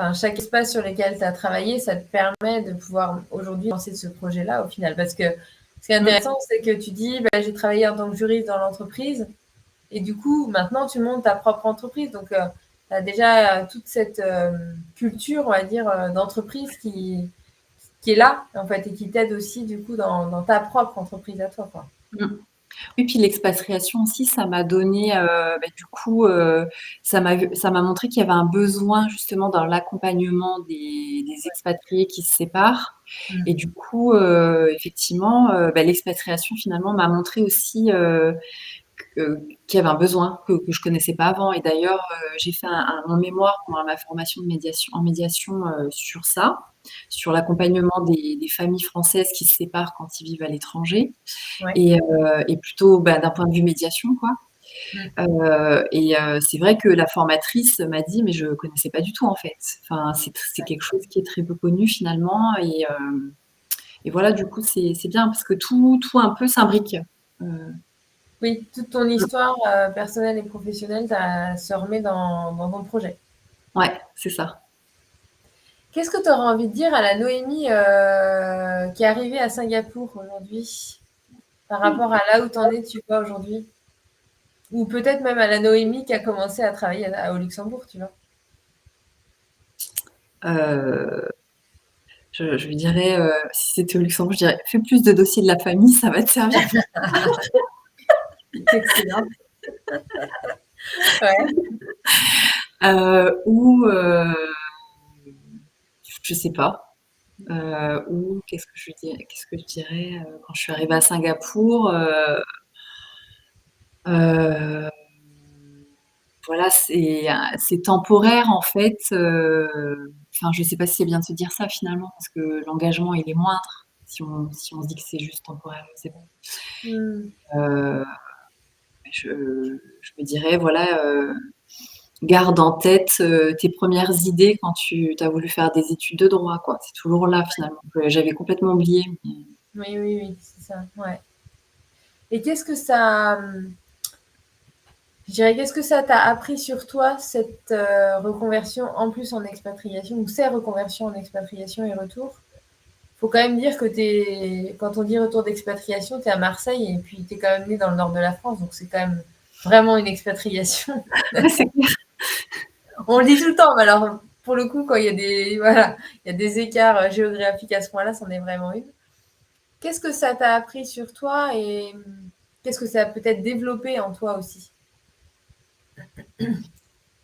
Enfin, chaque espace sur lequel tu as travaillé, ça te permet de pouvoir aujourd'hui lancer ce projet-là au final. Parce que ce qui est mm, intéressant, c'est que tu dis, bah, j'ai travaillé en tant que juriste dans l'entreprise, et du coup, maintenant, tu montes ta propre entreprise. Donc, tu as déjà toute cette culture, on va dire, d'entreprise qui est là, en fait, et qui t'aide aussi, du coup, dans ta propre entreprise à toi, quoi. mm. Oui, puis l'expatriation aussi, ça m'a donné, du coup, ça m'a montré qu'il y avait un besoin justement dans l'accompagnement des expatriés qui se séparent. Et Mm. du coup, effectivement, l'expatriation finalement m'a montré aussi qu'il y avait un besoin que je connaissais pas avant. Et d'ailleurs, j'ai fait mon mémoire pendant ma formation en médiation sur ça, sur l'accompagnement des familles françaises qui se séparent quand ils vivent à l'étranger Ouais. et plutôt d'un point de vue médiation, quoi. Mm. C'est vrai que la formatrice m'a dit, mais je connaissais pas du tout en fait. Enfin, c'est quelque chose qui est très peu connu finalement, et voilà, du coup, c'est bien parce que tout un peu s'imbrique. Euh, Oui, toute ton histoire personnelle et professionnelle, se remet dans ton projet. ouais, c'est ça. Qu'est-ce que tu aurais envie de dire à la Noémie qui est arrivée à Singapour aujourd'hui par rapport à là où tu en es, tu vois, aujourd'hui? Ou peut-être même à la Noémie qui a commencé à travailler au Luxembourg, tu vois? Euh, je lui dirais, si c'était au Luxembourg, je dirais, fais plus de dossiers de la famille, ça va te servir. Excellent. Ouais. Ou, je sais pas. Ou qu'est-ce que je dirais quand je suis arrivée à Singapour? Heu, voilà, c'est temporaire en fait, enfin, je sais pas si c'est bien de se dire ça finalement parce que l'engagement il est moindre si on se dit que c'est juste temporaire, je sais pas. Mmh. Heu, je me dirais voilà, garde en tête, tes premières idées quand tu as voulu faire des études de droit, quoi. C'est toujours là finalement que j'avais complètement oublié, mais Oui, oui, oui, c'est ça, ouais. Et qu'est-ce que ça, je dirais, qu'est-ce que ça t'a appris sur toi, cette reconversion en plus en expatriation, ou ces reconversions en expatriation et retour? Faut quand même dire que quand on dit retour d'expatriation, tu es à Marseille et puis tu es quand même né dans le nord de la France, donc c'est quand même vraiment une expatriation. ouais, c'est clair. On le dit tout le temps, mais alors pour le coup, quand il y a voilà, il y a des écarts géographiques à ce point-là, c'en est vraiment une. Qu'est-ce que ça t'a appris sur toi et qu'est-ce que ça a peut-être développé en toi aussi?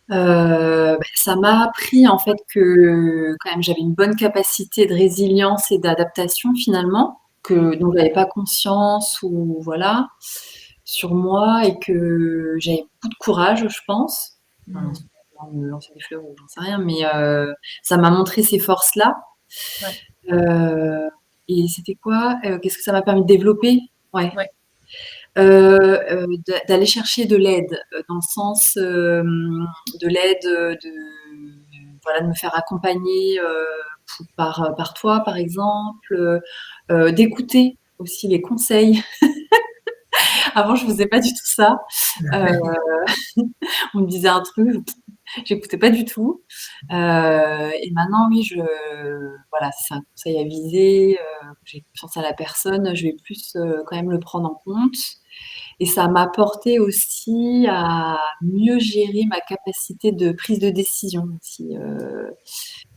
Ça m'a appris en fait que quand même j'avais une bonne capacité de résilience et d'adaptation finalement, que dont j'avais pas conscience ou voilà, sur moi et que j'avais beaucoup de courage, je pense. Enfin, Mmh. sans me lancer des fleurs ou j'en sais rien, mais ça m'a montré ces forces-là. Ouais, Heu et c'était quoi? Qu'est-ce que ça m'a permis de développer? Ouais. ouais. D'aller chercher de l'aide, dans le sens, de l'aide, de voilà, de me faire accompagner, par toi, par exemple, d'écouter aussi les conseils. Avant, je faisais pas du tout ça. Heu, on me disait un truc, j'écoutais pas du tout. Et maintenant, oui, voilà, si c'est un conseil avisé, que j'ai confiance à la personne, je vais plus, quand même le prendre en compte. Et ça m'a apporté aussi à mieux gérer ma capacité de prise de décision aussi,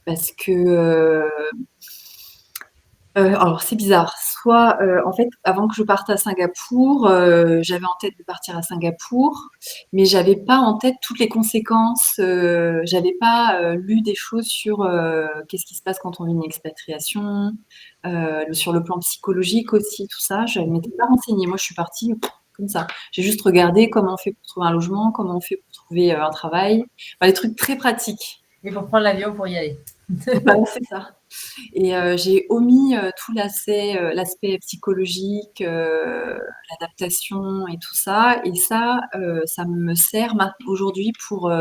parce que, alors c'est bizarre, soit, en fait, avant que je parte à Singapour, j'avais en tête de partir à Singapour, mais j'avais pas en tête toutes les conséquences, j'avais pas, lu des choses sur, qu'est-ce qui se passe quand on vit une expatriation, sur le plan psychologique aussi, tout ça, je ne m'étais pas renseignée. Moi, je suis partie comme ça. J'ai juste regardé comment on fait pour trouver un logement, comment on fait pour trouver, un travail, enfin, des trucs très pratiques. Il faut prendre l'avion pour y aller. Voilà, c'est ça. Et j'ai omis tout l'aspect psychologique, l'adaptation et tout ça. Et ça me sert aujourd'hui pour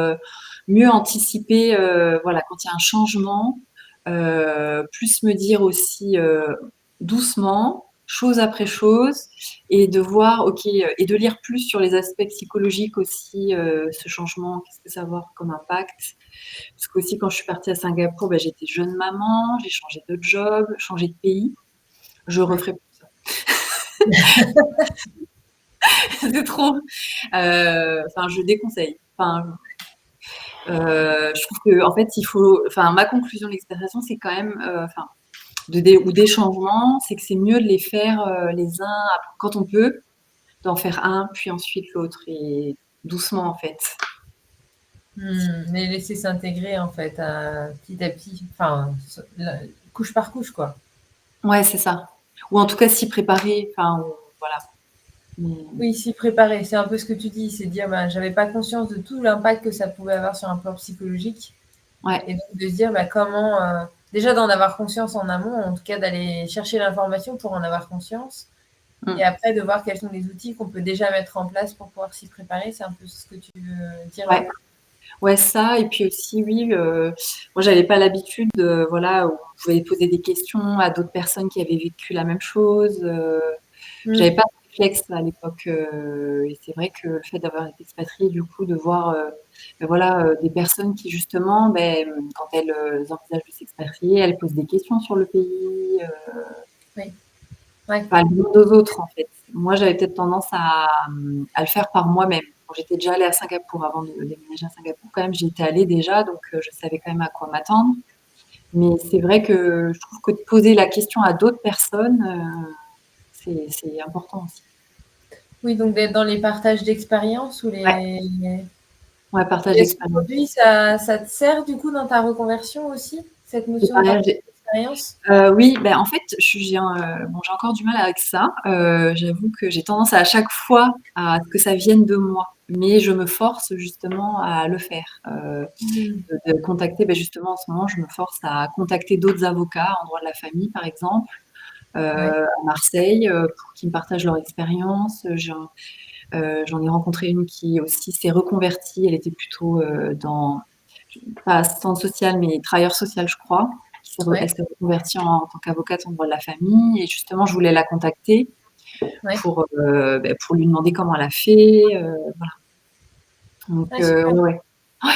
mieux anticiper, voilà, quand il y a un changement, plus me dire aussi doucement, chose après chose, et de voir, ok, et de lire plus sur les aspects psychologiques aussi, ce changement, qu'est-ce que ça va avoir comme impact. Parce qu'aussi, quand je suis partie à Singapour, bah, j'étais jeune maman, j'ai changé de job, changé de pays. Je Ouais. referai plus ça. C'est trop. Enfin, je déconseille. Enfin, je trouve que, en fait, il faut. Enfin, ma conclusion de l'expatriation, c'est quand même, enfin, ou des changements, c'est que c'est mieux de les faire les uns quand on peut, d'en faire un, puis ensuite l'autre, et doucement, en fait. Les laisser s'intégrer en fait, petit à petit, enfin, couche par couche, quoi. Ouais, c'est ça. Ou en tout cas, s'y préparer. Enfin, voilà. Mais- Oui, s'y préparer, c'est un peu ce que tu dis, c'est dire, bah, j'avais pas conscience de tout l'impact que ça pouvait avoir sur un plan psychologique. Ouais. Et donc de se dire, bah, comment, déjà d'en avoir conscience en amont, en tout cas d'aller chercher l'information pour en avoir conscience. Et Mm. après, de voir quels sont les outils qu'on peut déjà mettre en place pour pouvoir s'y préparer. C'est un peu ce que tu veux dire là. Ouais. Ouais, ça, et puis aussi, oui, moi j'avais pas l'habitude, voilà, où on pouvait poser des questions à d'autres personnes qui avaient vécu la même chose. J'avais Mm. pas ce réflexe à l'époque, et c'est vrai que le fait d'avoir été expatriée, du coup, de voir, voilà, des personnes qui justement, quand elles envisagent de s'expatrier, elles posent des questions sur le pays, Oui, ouais. enfin, elles demandent aux autres en fait. Moi, j'avais peut-être tendance à le faire par moi-même. Bon, j'étais déjà allée à Singapour avant de déménager à Singapour. Quand même, j'y étais allée déjà, donc je savais quand même à quoi m'attendre. Mais c'est vrai que je trouve que de poser la question à d'autres personnes, c'est important aussi. Oui, donc d'être dans les partages d'expériences ou Ouais, les. ouais, partage Et est-ce d'expérience. qu'aujourd'hui, ça te sert du coup dans ta reconversion aussi, cette C'est notion de pareil, partage expérience? Oui, en fait, j'ai encore du mal avec ça. J'avoue que j'ai tendance à chaque fois à ce que ça vienne de moi, mais je me force justement à le faire, Mmh. de contacter, justement en ce moment, je me force à contacter d'autres avocats en droit de la famille, par exemple, Ouais, à Marseille, pour qu'ils me partagent leur expérience. J'en ai rencontré une qui aussi s'est reconvertie. Elle était plutôt, dans pas assistante sociale, mais travailleur social, je crois. Elle ouais, s'est reconvertie en tant qu'avocate en droit de la famille et justement, je voulais la contacter ouais. pour lui demander comment elle a fait, voilà. Donc Ah super. ouais, ouais. Ouais,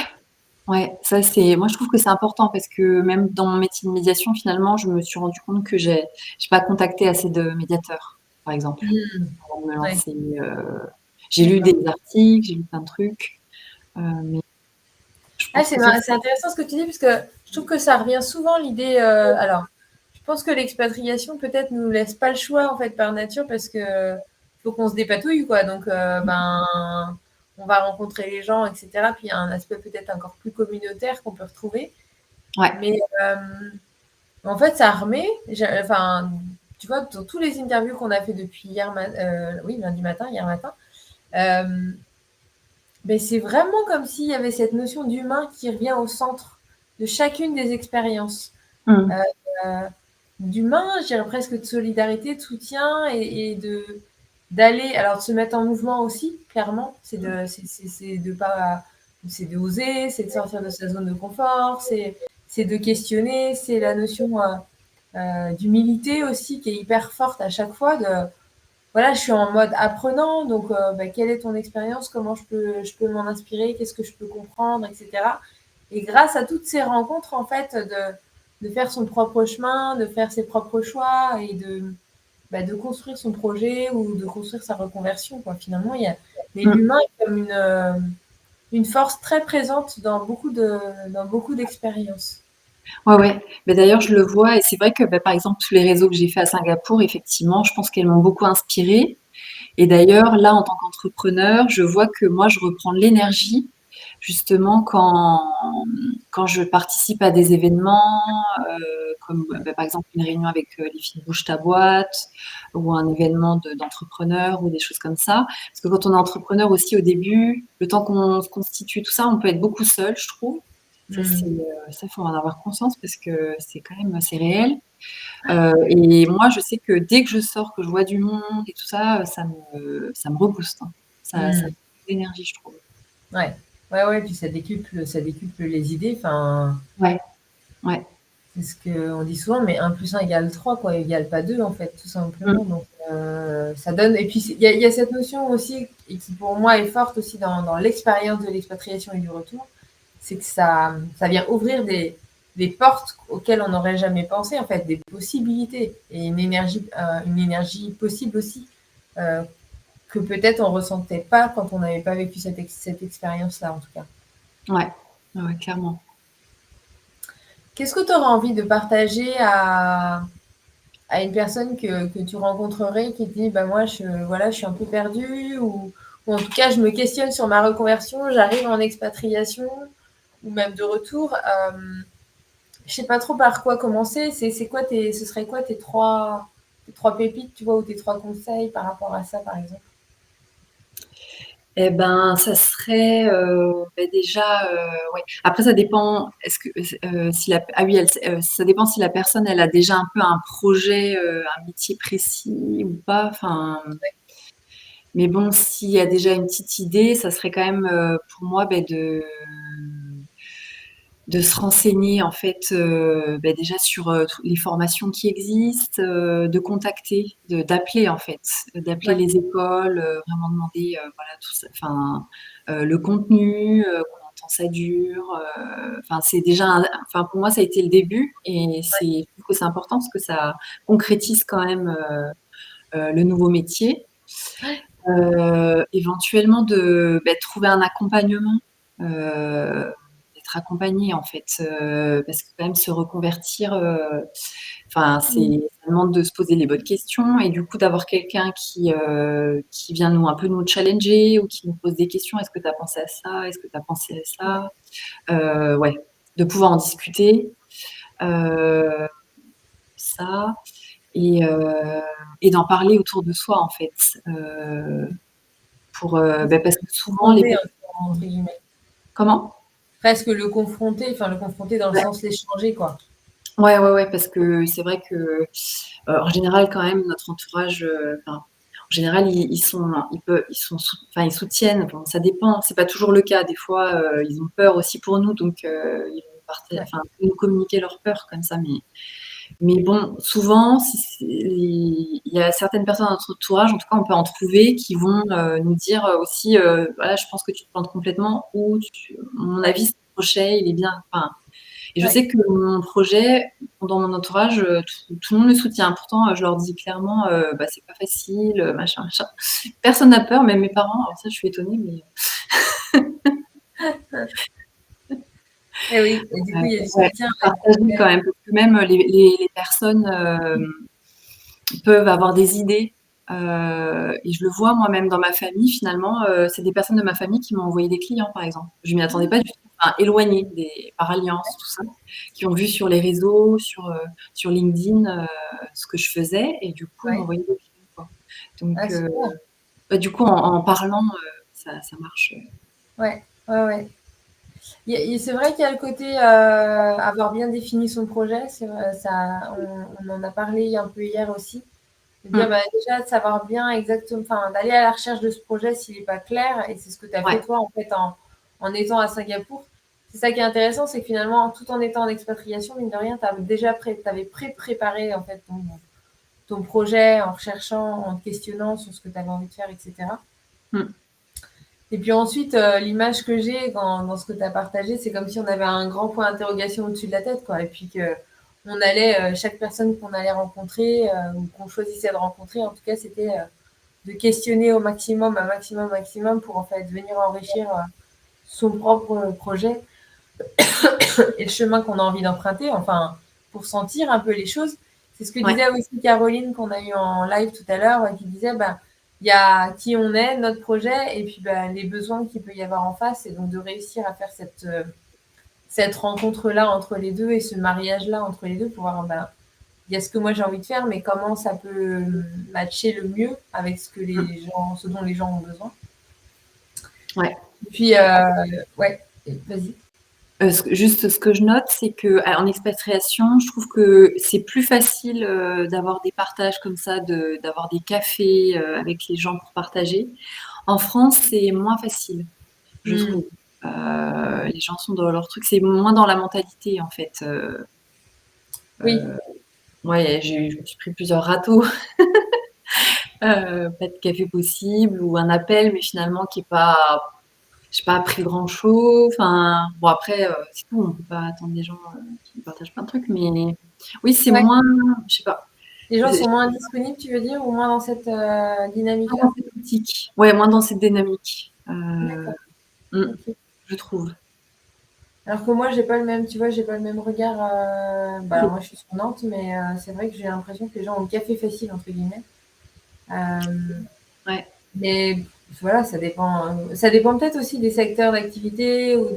ouais, ça c'est moi je trouve que c'est important parce que même dans mon métier de médiation, finalement, je me suis rendu compte que j'ai pas contacté assez de médiateurs, par exemple, Mmh. avant de me Ouais, lancer, j'ai lu d'accord. des articles, j'ai lu plein de trucs, mais je Ah, pense que ça c'est intéressant ce que tu dis, parce que je trouve que ça revient souvent l'idée. Alors, je pense que l'expatriation peut-être nous laisse pas le choix en fait par nature parce que faut qu'on se dépatouille quoi. Donc, ben, on va rencontrer les gens, etc. Puis il y a un aspect peut-être encore plus communautaire qu'on peut retrouver. ouais. Mais en fait, ça remet. Enfin, tu vois, dans tous les interviews qu'on a fait depuis oui, lundi matin, hier matin. euh, Ben, c'est vraiment comme s'il y avait cette notion d'humain qui revient au centre de chacune des expériences. Mmh. Euh, euh, D'humain, je dirais presque de solidarité, de soutien et d'aller, alors de se mettre en mouvement aussi, clairement. C'est de pas, c'est de oser, c'est de sortir de sa zone de confort, c'est de questionner, c'est la notion d'humilité aussi qui est hyper forte à chaque fois de voilà, je suis en mode apprenant, donc bah, quelle est ton expérience, comment je peux m'en inspirer, qu'est-ce que je peux comprendre, etc. Et grâce à toutes ces rencontres, en fait, de faire son propre chemin, de faire ses propres choix et de construire son projet ou de construire sa reconversion, quoi. Finalement, mais Mmh. l'humain est comme une force très présente dans beaucoup d'expériences. Ouais, ouais. D'ailleurs, je le vois et c'est vrai que, par exemple, tous les réseaux que j'ai faits à Singapour, effectivement, je pense qu'elles m'ont beaucoup inspirée et d'ailleurs, là, en tant qu'entrepreneur, je vois que moi, je reprends de l'énergie justement quand je participe à des événements, comme, par exemple, une réunion avec, les filles de Bouge ta boîte ou un événement d'entrepreneurs ou des choses comme ça. Parce que quand on est entrepreneur aussi, au début, le temps qu'on se constitue tout ça, on peut être beaucoup seul, je trouve. Mm. Ça, faut en avoir conscience parce que c'est quand même assez réel. Et moi, je sais que dès que je sors, que je vois du monde et tout ça, ça me rebooste, hein. Ça me Mm. donne de l'énergie, je trouve. Ouais. Ouais, ouais, puis ça décuple les idées. Enfin, Ouais, ouais. c'est ce qu'on dit souvent, mais 1 + 1 égale 3, quoi, égale pas 2, en fait, tout Mmh. simplement. Donc, ça donne. Et puis, il y a cette notion aussi, et qui pour moi est forte aussi dans l'expérience de l'expatriation et du retour, c'est que ça vient ouvrir des portes auxquelles on n'aurait jamais pensé, en fait, des possibilités et une énergie possible aussi, euh, que peut-être on ressentait pas quand on n'avait pas vécu cette expérience-là, en tout cas. Ouais. Ouais, ouais, clairement. Qu'est-ce que tu auras envie de partager à une personne que tu rencontrerais qui te dit bah moi voilà, je suis un peu perdue ou en tout cas je me questionne sur ma reconversion, j'arrive en expatriation ou même de retour. Je sais pas trop par quoi commencer. Ce serait quoi tes trois pépites, tu vois, ou tes trois conseils par rapport à ça, par exemple? Ça serait, déjà, ouais. Après ça dépend, est-ce que si la ah oui, ça dépend si la personne, elle a déjà un peu un projet, un métier précis ou pas, enfin, mais bon, s'il y a déjà une petite idée, ça serait quand même, pour moi, de se renseigner en fait, déjà sur, les formations qui existent, de contacter, d'appeler en fait, d'appeler Ouais, les écoles, vraiment demander, voilà tout ça, enfin, le contenu, combien de temps ça dure, enfin c'est déjà enfin pour moi ça a été le début et je trouve que c'est important parce que ça concrétise quand même, le nouveau métier. Éventuellement trouver un accompagnement, d'être accompagné en fait, parce que quand même se reconvertir, enfin ouais. ça demande de se poser les bonnes questions et du coup d'avoir quelqu'un qui vient un peu nous challenger ou qui nous pose des questions: «Est-ce que tu as pensé à ça? Est-ce que tu as pensé à ça?» Ouais, de pouvoir en discuter. Heu ça et, euh, et d'en parler autour de soi en fait. Parce que souvent les Confronter, personnes... entre guillemets. Comment? Presque le confronter dans le Ouais. sens l'échanger, quoi. Ouais, ouais, ouais, parce que c'est vrai que en général, quand même, notre entourage, en général, ils soutiennent. Bon, ça dépend. C'est pas toujours le cas. Des fois, ils ont peur aussi pour nous, donc ils vont Ouais, nous communiquer leur peur comme ça. Mais bon, souvent, il y a certaines personnes dans notre entourage, en tout cas, on peut en trouver, qui vont nous dire aussi, voilà, je pense que tu te plantes complètement, ou mon ouais, avis, ce projet, il est bien. Enfin, et je ouais. sais que mon projet, dans mon entourage, tout le monde le soutient. Pourtant, je leur dis clairement, bah, c'est pas facile, machin, machin. Personne n'a peur, même mes parents. Alors ça, je suis étonnée, mais Et oui, et du coup, il y a du ouais, soutien. partager quand Ouais, même, parce que même les personnes peuvent avoir des idées. Et je le vois moi-même dans ma famille, finalement, c'est des personnes de ma famille qui m'ont envoyé des clients, par exemple. Je m'y attendais pas du tout. Enfin, éloignés par alliance, tout ça, qui ont vu sur les réseaux, sur LinkedIn, ce que je faisais, et du coup, ils m'ont ouais. envoyé des clients, quoi. Donc, Ah, super. du coup, en parlant, ça marche. Ouais, ouais, ouais. C'est vrai qu'il y a le côté avoir bien défini son projet. C'est vrai, ça, on en a parlé un peu hier aussi. De dire Mm. bah, déjà de savoir bien exactement, enfin d'aller à la recherche de ce projet s'il n'est pas clair. Et c'est ce que tu as fait Ouais, toi en fait en étant à Singapour. C'est ça qui est intéressant, c'est que finalement, tout en étant en expatriation, mine de rien, tu avais déjà préparé en fait ton projet en recherchant, en te questionnant sur ce que tu avais envie de faire, etc. mm. Et puis ensuite, l'image que j'ai dans ce que tu as partagé, c'est comme si on avait un grand point d'interrogation au-dessus de la tête, quoi. Et puis que on allait, chaque personne qu'on allait rencontrer, ou qu'on choisissait de rencontrer, en tout cas, c'était de questionner au maximum, un maximum, maximum, pour en fait venir enrichir son propre projet et le chemin qu'on a envie d'emprunter, enfin, pour sentir un peu les choses. C'est ce que Ouais. disait aussi Caroline qu'on a eu en live tout à l'heure, qui disait, bah, il y a qui on est, notre projet, et puis bah, les besoins qu'il peut y avoir en face, et donc de réussir à faire cette rencontre-là entre les deux et ce mariage-là entre les deux pour voir, bah, il y a ce que moi j'ai envie de faire, mais comment ça peut matcher le mieux avec Mm. ce dont les gens ont besoin. Ouais. Et puis, ouais, vas-y. Juste ce que je note, c'est que en expatriation, je trouve que c'est plus facile d'avoir des partages comme ça, d'avoir des cafés avec les gens pour partager. En France, c'est moins facile, je Mm. trouve. Les gens sont dans leur truc, c'est moins dans la mentalité en fait. Oui, Ouais, je me suis pris plusieurs râteaux, pas de café possible ou un appel, mais finalement qui est pas, j'ai pas appris grand-chose. Enfin, bon après, c'est tout, on peut pas attendre des gens qui partagent plein de trucs, mais oui, c'est ouais. moins, je sais pas, Les gens j'ai sont moins disponibles, tu veux dire, ou moins dans cette moins dans dynamique-là? cette optique. Ouais, moins dans cette dynamique, D'accord. Ok. je trouve. Alors que moi, j'ai pas le même, tu vois, j'ai pas le même regard. Bah, alors Oui. moi, je suis sur Nantes, mais c'est vrai que j'ai l'impression que les gens ont le café facile, entre guillemets. Euh, Ouais. mais voilà, ça dépend peut-être aussi des secteurs d'activité ou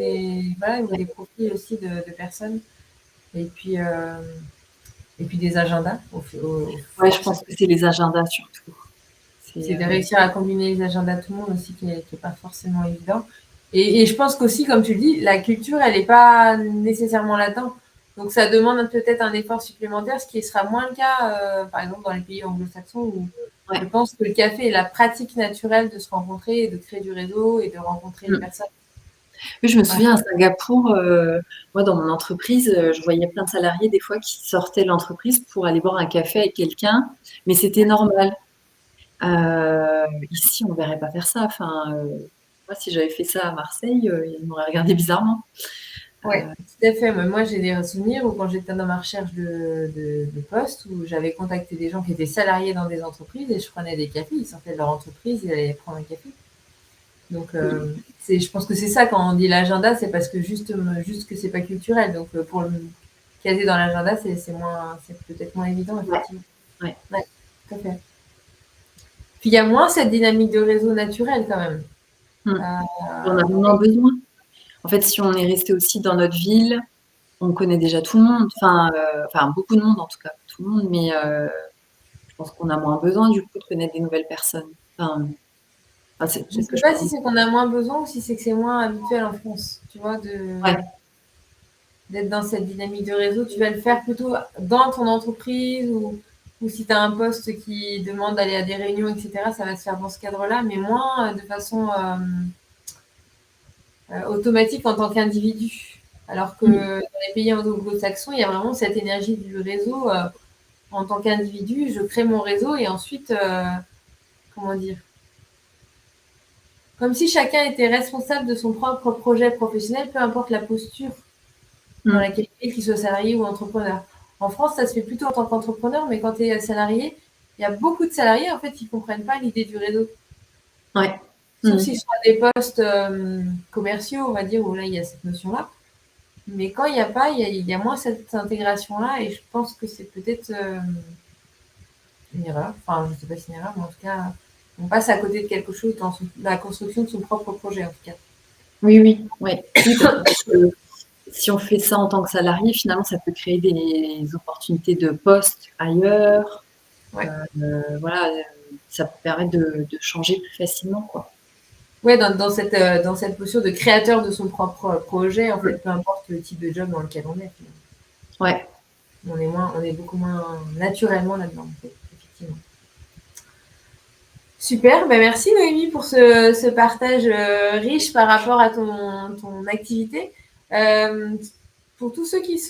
voilà, ou des profils aussi de personnes. Et puis, euh, et puis des agendas, Ouais, je pense forcément. que c'est les agendas surtout. C'est C'est, de réussir à combiner les agendas de tout le monde aussi qui est pas forcément évident. Et je pense qu'aussi, comme tu le dis, la culture, elle n'est pas nécessairement là-dedans. Donc ça demande peut-être un effort supplémentaire, ce qui sera moins le cas, par exemple, dans les pays anglo-saxons où je ouais. pense que le café est la pratique naturelle de se rencontrer et de créer du réseau et de rencontrer les Mm. personnes. Oui, je me Ouais. souviens à Singapour, moi dans mon entreprise, je voyais plein de salariés des fois qui sortaient de l'entreprise pour aller boire un café avec quelqu'un, mais c'était normal. Ici, on ne verrait pas faire ça. Enfin, moi, si j'avais fait ça à Marseille, ils m'auraient regardé bizarrement. Ouais, tout à fait. Mais moi, j'ai des souvenirs où quand j'étais dans ma recherche de poste, où j'avais contacté des gens qui étaient salariés dans des entreprises et je prenais des cafés. Ils sortaient de leur entreprise, ils allaient prendre un café. Donc, je pense que c'est ça quand on dit l'agenda, c'est parce que juste que c'est pas culturel. Donc, pour le caser dans l'agenda, c'est peut-être moins évident, Ouais, effectivement. ouais. Ouais, tout à fait. Puis, il y a moins cette dynamique de réseau naturel quand même. Mm. On a Euh, vraiment besoin. En fait, si on est resté aussi dans notre ville, on connaît déjà tout le monde, enfin beaucoup de monde en tout cas, tout le monde, mais je pense qu'on a moins besoin du coup de connaître des nouvelles personnes. Je C'est ce que sais je pas si pense. c'est qu'on a moins besoin ou si c'est que c'est moins habituel en France, tu vois, Ouais, d'être dans cette dynamique de réseau. Tu vas le faire plutôt dans ton entreprise ou si tu as un poste qui demande d'aller à des réunions, etc., ça va se faire dans ce cadre-là, mais moins de façon automatique en tant qu'individu. Alors que mm, dans les pays anglo-saxons, il y a vraiment cette énergie du réseau. En tant qu'individu, je crée mon réseau et ensuite, comment dire, comme si chacun était responsable de son propre projet professionnel, peu importe la posture dans mm. laquelle il est, qu'il soit salarié ou entrepreneur. En France, ça se fait plutôt en tant qu'entrepreneur, mais quand tu es salarié, il y a beaucoup de salariés en fait qui ne comprennent pas l'idée du réseau. Ouais. Sauf Mm. si ce sont des postes commerciaux, on va dire, où là, il y a cette notion-là. Mais quand il n'y a pas, il y a moins cette intégration-là, et je pense que c'est peut-être une erreur. Enfin, je ne sais pas si c'est une erreur, mais en tout cas, on passe à côté de quelque chose dans la construction de son propre projet, en tout cas. Oui, oui, ouais. Oui, parce que si on fait ça en tant que salarié, finalement, ça peut créer des opportunités de poste ailleurs. Ouais. Voilà, ça peut permettre de changer plus facilement, quoi. Ouais, dans cette posture de créateur de son propre projet, en Mm. fait, peu importe le type de job dans lequel on est. Ouais. On est beaucoup moins naturellement là-dedans, en fait, effectivement. Super, ben merci Noémie pour ce partage riche par rapport à ton activité. Pour tous ceux qui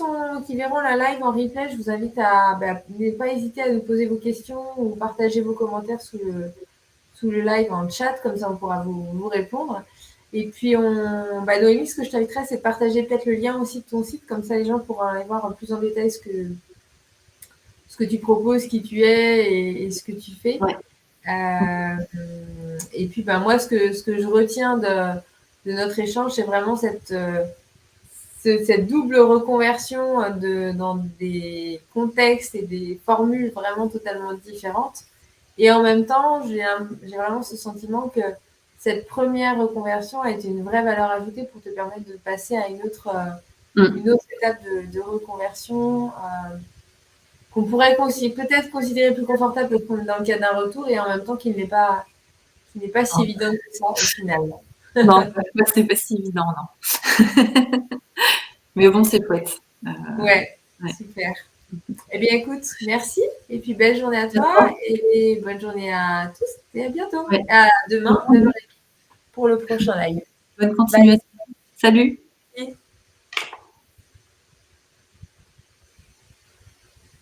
verront la live en replay, je vous invite à ne pas hésiter à nous poser vos questions ou partager vos commentaires sous le live en chat, comme ça on pourra vous répondre. Et puis, Noémie, ce que je t'inviterais, c'est de partager peut-être le lien aussi de ton site, comme ça les gens pourront aller voir plus en détail ce que tu proposes, qui tu es et ce que tu fais. Ouais. Et puis, moi, ce que je retiens de notre échange, c'est vraiment cette double reconversion dans des contextes et des formules vraiment totalement différentes. Et en même temps, j'ai vraiment ce sentiment que cette première reconversion a été une vraie valeur ajoutée pour te permettre de passer à Mm. une autre étape de reconversion qu'on pourrait peut-être considérer plus confortable parce qu'on est dans le cas d'un retour et en même temps qui n'est pas si Non, évident que ça au final. non, c'est pas si évident, non. Mais bon, c'est chouette. Ouais, Ouais. super. Eh bien, écoute, merci. Et puis, belle journée à toi D'accord. et bonne journée à tous et à bientôt. Ouais. À demain, 9h30 pour le prochain live. Bonne Bye. continuation. Salut.